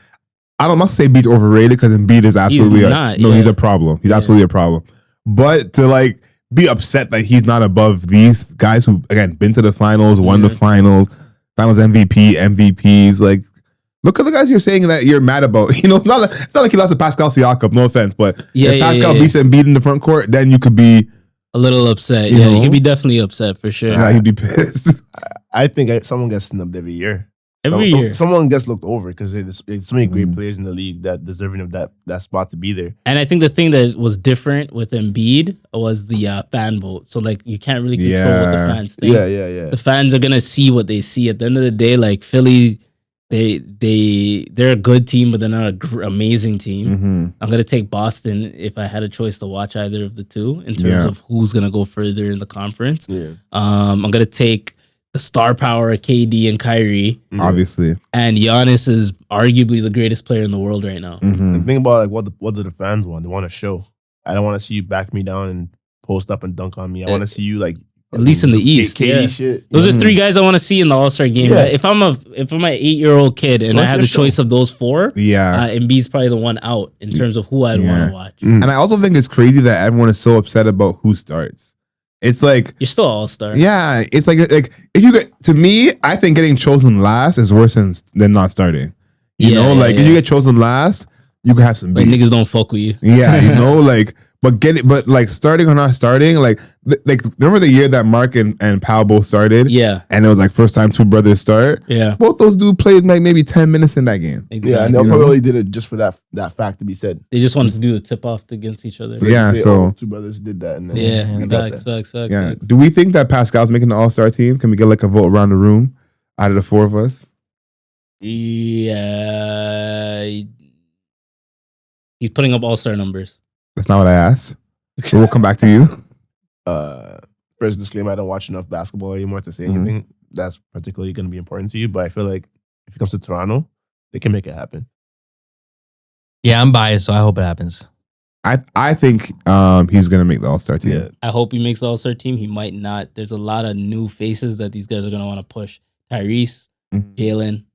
I don't must say Embiid's overrated because Embiid is absolutely he's a problem. He's absolutely a problem. But to like be upset that he's not above these guys who, again, been to the finals, won the finals MVPs. Like, look at the guys you're saying that you're mad about. You know, it's not like he lost to Pascal Siakam, no offense, but if Pascal beats Embiid in the front court, then you could be a little upset. You know? You could be definitely upset for sure. Yeah, he'd be pissed. I think someone gets snubbed every year. Year. Someone gets looked over because there's so many great players in the league that deserving of that spot to be there. And I think the thing that was different with Embiid was the fan vote. So like you can't really control what the fans think. Yeah. The fans are gonna see what they see. At the end of the day, like Philly, they're a good team, but they're not an amazing team. I'm gonna take Boston if I had a choice to watch either of the two in terms of who's gonna go further in the conference. I'm gonna take the star power of KD and Kyrie, obviously, and Giannis is arguably the greatest player in the world right now. Think about like what do the fans want? They want a show. I don't want to see you back me down and post up and dunk on me. I want to see you like at least in the East. KD shit. Those are three guys I want to see in the All-Star game. Yeah. If I'm an 8-year-old kid and I had the choice of those four, Embiid's probably the one out in terms of who I'd want to watch. And I also think it's crazy that everyone is so upset about who starts. It's like you're still all-star. Yeah, it's like if you get, to me, I think getting chosen last is worse than not starting. You know, if you get chosen last, you can have some beef. Like niggas don't fuck with you. Yeah, you know, like but like starting or not starting, like remember the year that Mark and Pal both started? Yeah. And it was like first time two brothers start. Yeah. Both those dudes played like maybe 10 minutes in that game. Exactly. Yeah, and they probably did it just for that fact to be said. They just wanted to do the tip off against each other. Yeah, so two brothers did that, and then facts. Yeah. Do we think that Pascal's making the All-Star team? Can we get like a vote around the room out of the four of us? Yeah. He's putting up all-star numbers. That's not what I asked. So we'll come back to you. First disclaimer, I don't watch enough basketball anymore to say anything that's particularly going to be important to you. But I feel like if it comes to Toronto, they can make it happen. Yeah, I'm biased, so I hope it happens. I think he's gonna make the All-Star team. Yeah. I hope he makes the All-Star team. He might not. There's a lot of new faces that these guys are gonna want to push. Tyrese, Jalen.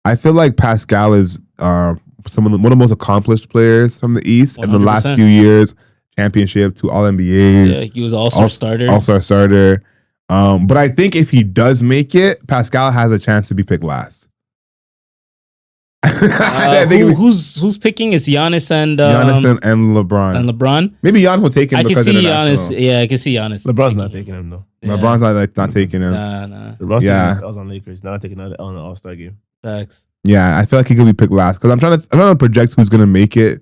I feel like Pascal is one of the most accomplished players from the East 100%. In the last few years. Championship, 2 All-NBAs. Yeah, he was All-Star starter. All-Star starter. But I think if he does make it, Pascal has a chance to be picked last. Who's picking? Is Giannis and LeBron. And LeBron? Maybe Giannis will take him. I can see Giannis. Yeah, I can see Giannis. LeBron's not taking him though. Yeah. LeBron's not taking him. Nah. LeBron's I was on Lakers. Not taking another on the All-Star game. Facts. Yeah, I feel like he could be picked last because I'm trying to project who's gonna make it.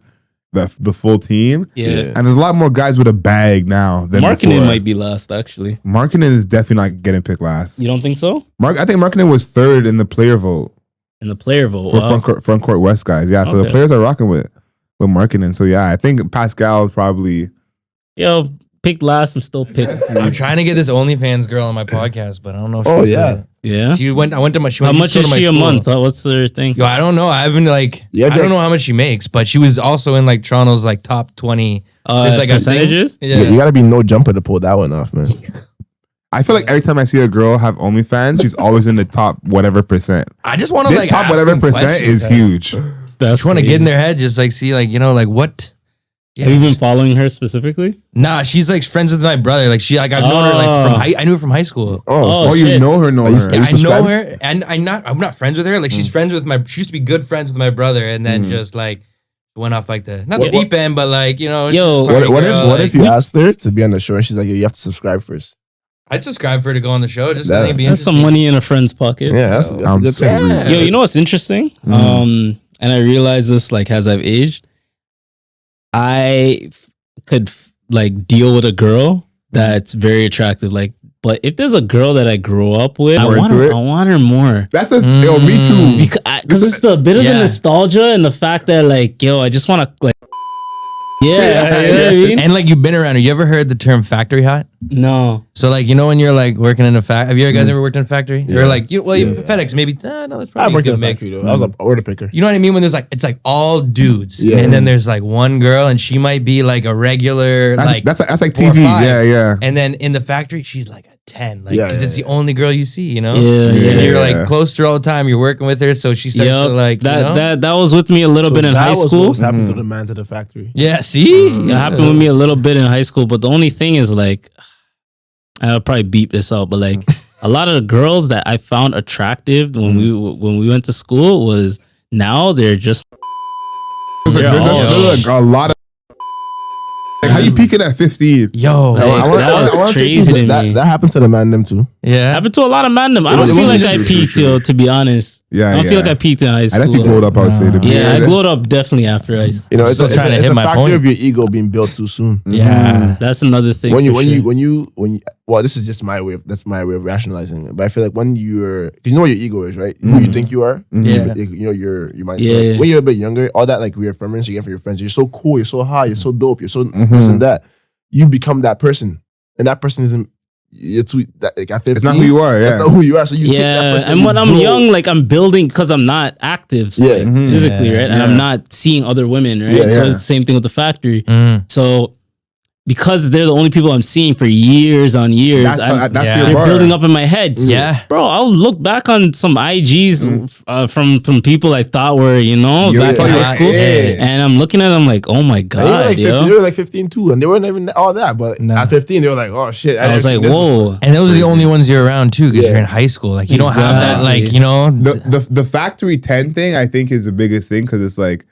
The full team. Yeah. And there's a lot more guys with a bag now than Markkinen might be last, actually. Markkinen is definitely not getting picked last. You don't think so? I think Markkinen was 3rd in the player vote. In the player vote. For front court West guys. Yeah. So the players are rocking with Markkinen. So yeah, I think Pascal is probably picked last. I'm still picked. I'm trying to get this OnlyFans girl on my podcast, but I don't know. Yeah. Yeah. I went to my. How much is she a month? What's their thing? Yo, I don't know. I haven't I don't know how much she makes, but she was also in like Toronto's like top 20. There's like percentages. Yeah, you gotta be no jumper to pull that one off, man. I feel like every time I see a girl have OnlyFans, she's always in the top whatever percent. I just want to like top whatever percent is huge. Just want to get in their head, just like see what. Yeah. Have you been following her specifically? Nah, she's like friends with my brother. Like I've known her like I knew her from high school. You know her? I know her, and I'm not friends with her. Like she's friends with she used to be good friends with my brother, and then just like went off like the deep end, but like what if you asked her to be on the show and she's like, you have to subscribe first? I'd subscribe for her to go on the show. Just to be that's some money in a friend's pocket. Yeah, that's a good thing. Yo, you know what's interesting? And I realized this like as I've aged. I could like deal with a girl that's very attractive, like. But if there's a girl that I grew up with, I want her more. That's me too. Because it's the bit of the nostalgia and the fact that like, I just want to like. Yeah. And like you've been around her. You ever heard the term factory hot? No. So like when you're like working in a factory, have you guys ever worked in a factory? Or like FedEx maybe? No, that's probably a good mix. I was an order picker. You know what I mean? When there's like it's like all dudes, and then there's like one girl, and she might be like a regular that's like TV. Yeah. And then in the factory, she's like a 10, like because it's the only girl you see, Yeah. And you're like close to her all the time. You're working with her, so she starts to like that was with me a little bit in high school. What happened to the man to the factory? Yeah, see, it happened with me a little bit in high school. But the only thing is like, I'll probably beep this out, but like a lot of the girls that I found attractive when we went to school was now they're just there's a lot of. Like, how you peaking at 15? Yo, that was crazy to me. That happened to the man them too. Yeah, happened to a lot of man them. I don't feel like I peaked, to be honest. Yeah, I don't feel like I peaked in high school. I definitely glowed up, I would say. I glowed up definitely after high school. You know, it's trying to hit my factor point of your ego being built too soon. Yeah, that's another thing. When you well, this is just my way of rationalizing it. But I feel like when you're, because you know what your ego is, right? Who you think you are. Yeah. You know your mindset. When you're a bit younger, all that like reaffirmance you get from your friends. You're so cool. You're so high. You're so dope. You're so this and that. You become that person, and that person isn't. It's like at 15, it's not who you are. Yeah, that's not who you are. So you take that person. And when I'm young, like I'm building because I'm not active, physically, right? And I'm not seeing other women, right? So it's the same thing with the factory. So because they're the only people I'm seeing for years on years, that's they're building up in my head. So, yeah, bro, I'll look back on some IGs from people I thought were back in high school, and I'm looking at them like, oh my god, they were like 15 too, and they weren't even all that. But at 15, they were like, oh shit. I was like, whoa. And those are the only ones you're around too, because you're in high school. Like you don't have that, like the Factory 10 thing. I think is the biggest thing because it's like.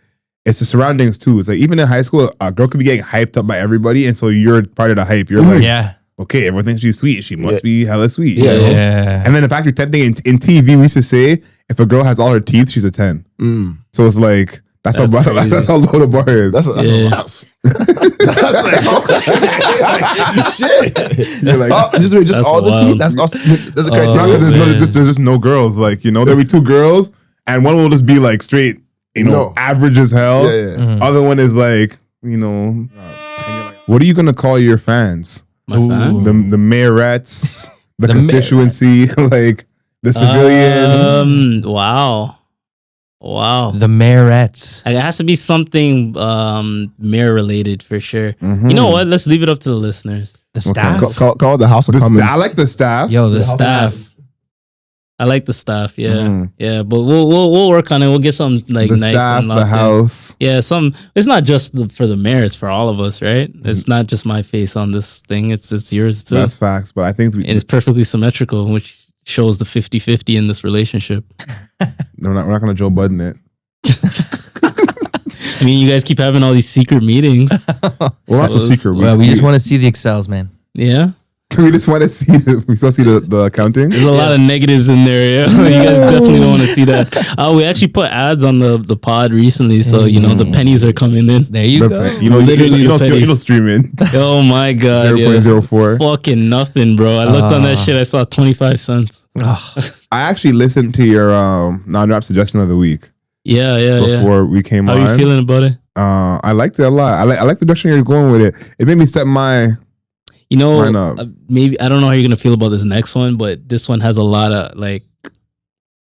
It's the surroundings too. It's like even in high school, a girl could be getting hyped up by everybody, and so you're part of the hype. You're like, okay, everyone thinks she's sweet. She must be hella sweet. Yeah. And then the Factory 10 thing in TV, we used to say if a girl has all her teeth, she's a 10. So it's like that's how low the bar is. That's like shit. You're like, just all the teeth. That's a criteria. There's just no girls. Like there'll be 2 girls, and one will just be like straight average as hell. Yeah. Other one is like, what are you gonna call your fans? My fans? The mayorettes, the constituency, like the civilians. Wow. The mayorettes. It has to be something mayor related for sure. You know what? Let's leave it up to the listeners. The staff. Call it the House of Commons. I like the staff. Yo, the staff. I like the staff. Yeah, yeah. But we'll work on it. We'll get something like the nice. Staff, and the house. Yeah, it's not just for the mayor. It's for all of us, right? It's not just my face on this thing. It's yours too. That's facts. But I think and it's perfectly symmetrical, which shows the 50-50 in this relationship. We're not gonna Joe Budden it. I mean, you guys keep having all these secret meetings. Well, that's a secret. Well, we just want to see the Excels, man. We Yeah. just want to see the accounting. There's a lot of negatives in there. Yeah, you guys definitely don't want to see that. We actually put ads on the pod recently, so the pennies are coming in. There you go. Literally you the pennies. don't stream in. Oh my god, 0.04. Fucking nothing, bro. I looked on that shit. I saw 25 cents. I actually listened to your non-rap suggestion of the week. Yeah. Before we came on. How are you feeling about it? I liked it a lot. I like the direction you're going with it. It made me step my. Maybe I don't know how you're gonna feel about this next one, but this one has a lot of like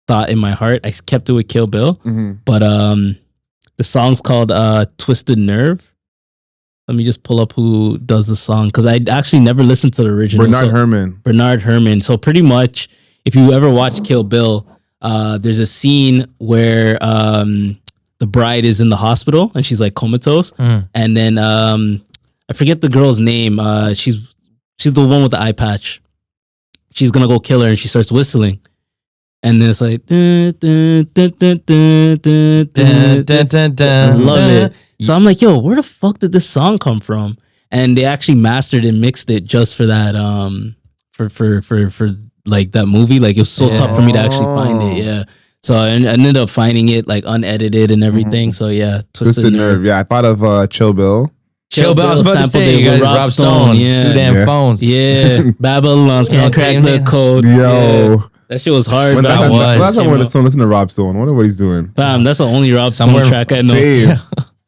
thought in my heart. I kept it with Kill Bill, but the song's called "Twisted Nerve." Let me just pull up who does the song because I actually never listened to the original. Bernard Herrmann. So pretty much, if you ever watch Kill Bill, there's a scene where the bride is in the hospital and she's like comatose, and then I forget the girl's name. She's the one with the eye patch. She's gonna go kill her, and she starts whistling, and then it's like, I love it. So I'm like, yo, where the fuck did this song come from? And they actually mastered and mixed it just for that, for like that movie. Like it was so tough for me to actually find it. Yeah. So I ended up finding it like unedited and everything. So yeah, Twisted Nerve. Yeah, I thought of Chill Bill. Chill Bill, I was about to say, you guys, Rob Stone, yeah. 2 damn phones. Yeah, Babylons can't crack the code. Yo. Yeah. That shit was hard. Last time I went to listen to Rob Stone. I wonder what he's doing. Bam, that's the only Rob Stone track I know.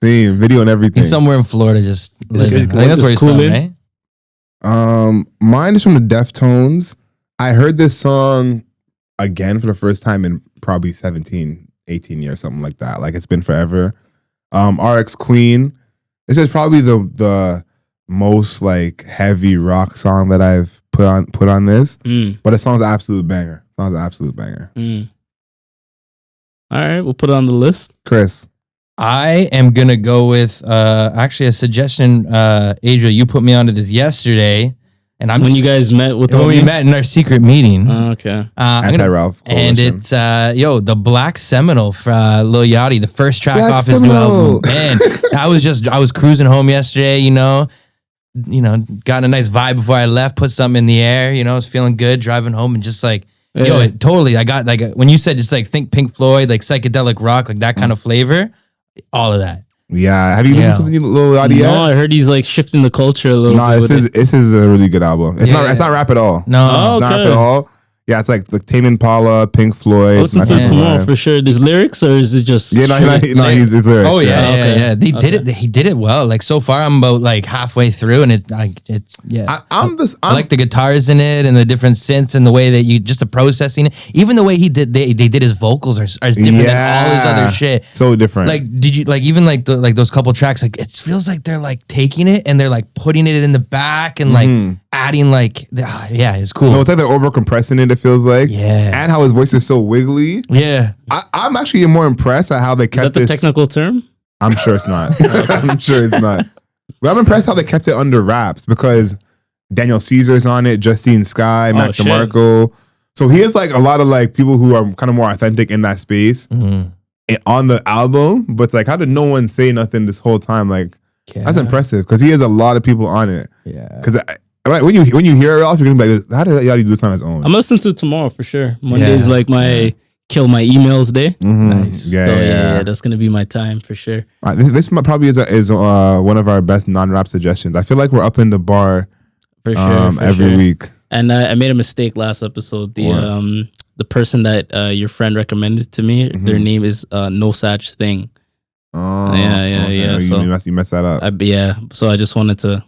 Same, video and everything. He's somewhere in Florida just living. I think that's where he's cool from, right? Mine is from the Deftones. I heard this song again for the first time in probably 17, 18 years, something like that. Like it's been forever. RX Queen. This is probably the most like heavy rock song that I've put on this. But the song's an absolute banger. All right, we'll put it on the list. Chris. I am gonna go with actually a suggestion. Adriel, you put me onto this yesterday, and when you guys met with we met in our secret meeting. Okay. Anti-Ralph and it's the Black Seminole for Lil Yachty, the first track off his new album. Man, I was cruising home yesterday. Got a nice vibe before I left. Put something in the air. I was feeling good driving home and just like. Yo, totally. I got like when you said just like think Pink Floyd, like psychedelic rock, like that kind of flavor, all of that. Yeah. Have you listened to the new Lil Yachty? No, I heard he's like shifting the culture a little bit. This is a really good album. It's not rap at all. No, not rap at all. Yeah, it's like the Tame Impala, Pink Floyd. I'll listen to it tomorrow for sure. There's lyrics or is it just he's lyrics. Oh yeah. He did it. He did it well. Like so far, I'm about like halfway through, and I like the guitars in it and the different synths and the way that you just the processing. Even the way he did they did his vocals are different than all his other shit. So different. Like did you like even like those couple tracks? Like it feels like they're like taking it and they're like putting it in the back and like adding like it's cool. No, it's like they're over compressing it. It feels like and how his voice is so wiggly. Yeah, I'm actually more impressed at how they kept this. Is that the technical term? I'm sure it's not. I'm sure it's not. But I'm impressed how they kept it under wraps because Daniel Caesar's on it, Justine Skye, Mac DeMarco. So he has like a lot of like people who are kind of more authentic in that space on the album. But it's like, how did no one say nothing this whole time? Like that's impressive because he has a lot of people on it. Yeah, because. When you hear it off, you're gonna be like, how did Yachty do this on his own? I'm listening to it tomorrow for sure. Monday's like my kill my emails day. Nice. Yeah, that's gonna be my time for sure. This probably is one of our best non-rap suggestions. I feel like we're up in the bar for sure, every week. And I made a mistake last episode. The the person that your friend recommended to me. Their name is No Such Thing. Oh, yeah. Okay. So you messed that up. So I just wanted to,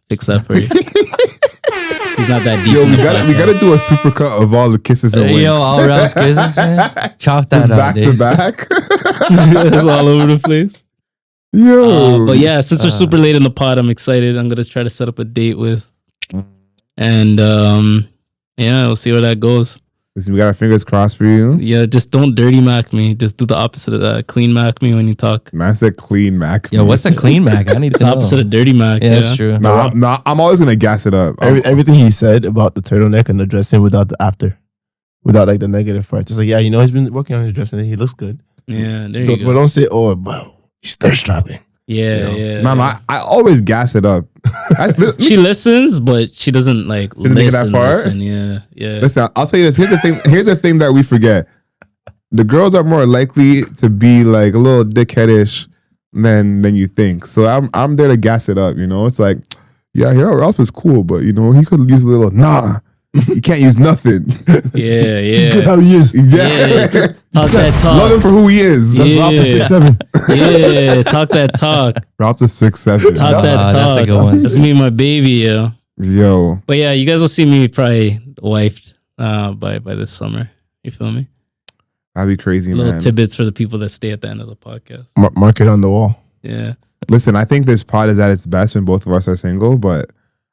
fix that for you. He's not that deep. Yo, we gotta do a super cut of all the kisses and winks. Yo, all around kisses, man. Chop that Just up, back to dude. back. It's all over the place. Yo, But yeah, since we're super late in the pod, I'm excited. I'm gonna try to set up a date with, and we'll see where that goes. listen, we got our fingers crossed for you. Yeah, just don't dirty mac me. Just do the opposite of that. Clean mac me when you talk. Man said clean mac. Yo, what's a clean mac? I need It's to the know. opposite of dirty mac. Yeah, that's true. No, I'm always gonna gas it up. Everything he said about the turtleneck and the dressing without the after, without like the negative part. Just like, yeah, he's been working on his dressing and he looks good. Yeah, there you But go. don't say, oh, wow, he's thirst trapping. Yeah. No, I always gas it up. She listens, but she doesn't like Doesn't make it that listen. far? Listen. Yeah. Listen, I'll tell you this. Here's the thing that we forget. The girls are more likely to be like a little dickheadish than you think. So I'm there to gas it up. It's like, yeah, Ralph is cool, but he could use a little. Nah, you can't use nothing. Yeah. He's good how he is. Yeah. Talk that talk. Love him for who he is. Yeah. Ralph is 6'7". Yeah, talk that talk. Ralph's a 6'7". Talk that talk. That's a good one. That's me and my baby, yo. Yo. But yeah, you guys will see me probably wifed by this summer. You feel me? That'd be crazy, Little man. tidbits for the people that stay at the end of the podcast. Mark it on the wall. Yeah. Listen, I think this pod is at its best when both of us are single, but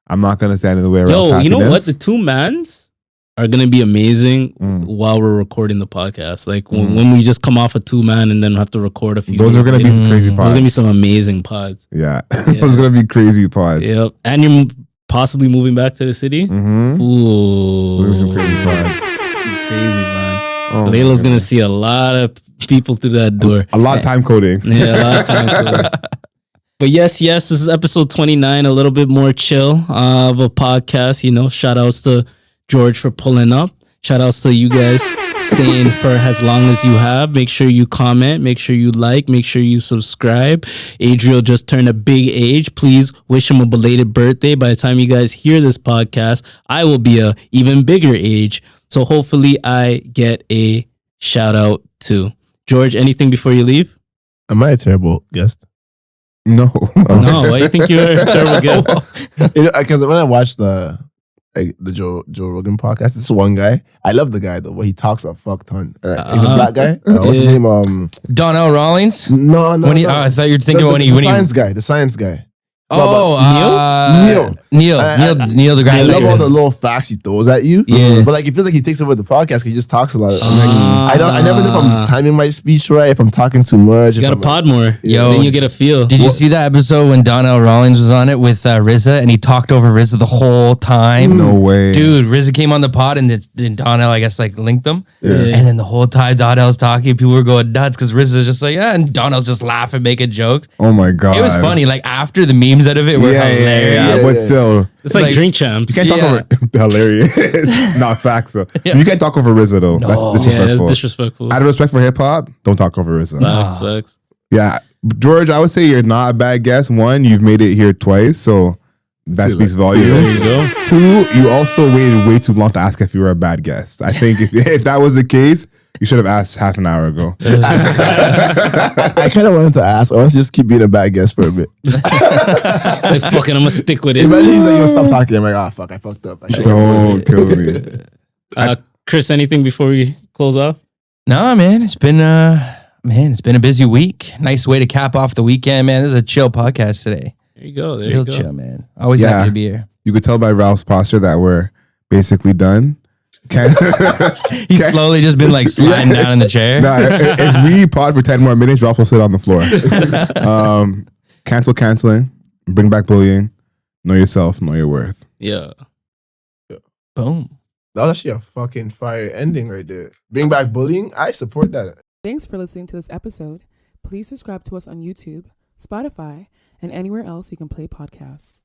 I'm not gonna stand in the way of Ralph's Yo, you know what? happiness. The two mans are gonna be amazing Mm. while we're recording the podcast. Like when we just come off a 2-man and then have to record a few. Those days are gonna be later. some crazy There's pods. gonna be some amazing pods. Yeah. Those are gonna be crazy pods. Yep. And you're possibly moving back to the city. Mm-hmm. Ooh, Those are some crazy pods. Crazy, man. Oh, Layla's my gonna God. see a lot of people through that door. A lot of time coding. Yeah, a lot of time. For it. But yes, this is episode 29, a little bit more chill of a podcast. Shout outs to George for pulling up. Shout outs to you guys staying for as long as you have. Make sure you comment. Make sure you like. Make sure you subscribe. Adriel just turned a big age. Please wish him a belated birthday. By the time you guys hear this podcast, I will be a even bigger age. So hopefully I get a shout out too. George, anything before you leave? Am I a terrible guest? No. No, why do you think you're a terrible guest? Because when I watched the Joe Rogan podcast, this one guy, I love the guy though, but he talks a fuck ton. He's a black guy. What's his name? Donnell Rawlings? No. When he, I thought you were thinking when he. The science guy. Neil, the I grass. love all the little facts he throws at you. Yeah. But like, it feels like he takes over the podcast. 'Cause he just talks a lot. I never know if I'm timing my speech right, if I'm talking too much. You if gotta I'm pod more. Yo. Then you get a feel. Did you see that episode when Donnell Rawlings was on it with RZA and he talked over RZA the whole time? No way. Dude, RZA came on the pod and then Donnell, I guess, like linked them. Yeah. And then the whole time Donnell's talking, people were going nuts because RZA's just like, yeah, and Donnell's just laughing, making jokes. Oh my God. It was funny. Like after the memes out of it were hilarious. But still, It's like Drink Champs. you can't talk over hilarious. Not facts though. Yeah. You can't talk over RZA though. That's Yeah, disrespectful. that's disrespectful. Out of respect for hip hop, don't talk over RZA. Facts. Yeah, George, I would say you're not a bad guest. One, you've made it here twice, so that speaks There volumes. you go. Two, you also waited way too long to ask if you were a bad guest. I think if that was the case, you should have asked half an hour ago. I kind of wanted to ask. I want to just keep being a bad guest for a bit. Like fucking, I'm gonna stick with it. Imagine he's like, yo, stop talking. I'm like, fuck, I fucked up. I should've- Don't kill me. Chris, anything before we close off? No, man, it's been a busy week. Nice way to cap off the weekend, man. This is a chill podcast today. There you go. Real chill, man. Always Yeah. happy to be here. You could tell by Ralph's posture that we're basically done. He's slowly just been like sliding down in the chair. Nah, if we pod for 10 more minutes, Ralph will sit on the floor. Canceling, bring back bullying, know yourself, know your worth. Yeah. Boom. That was actually a fucking fire ending right there. Bring back bullying. I support that. Thanks for listening to this episode. Please subscribe to us on YouTube, Spotify, and anywhere else you can play podcasts.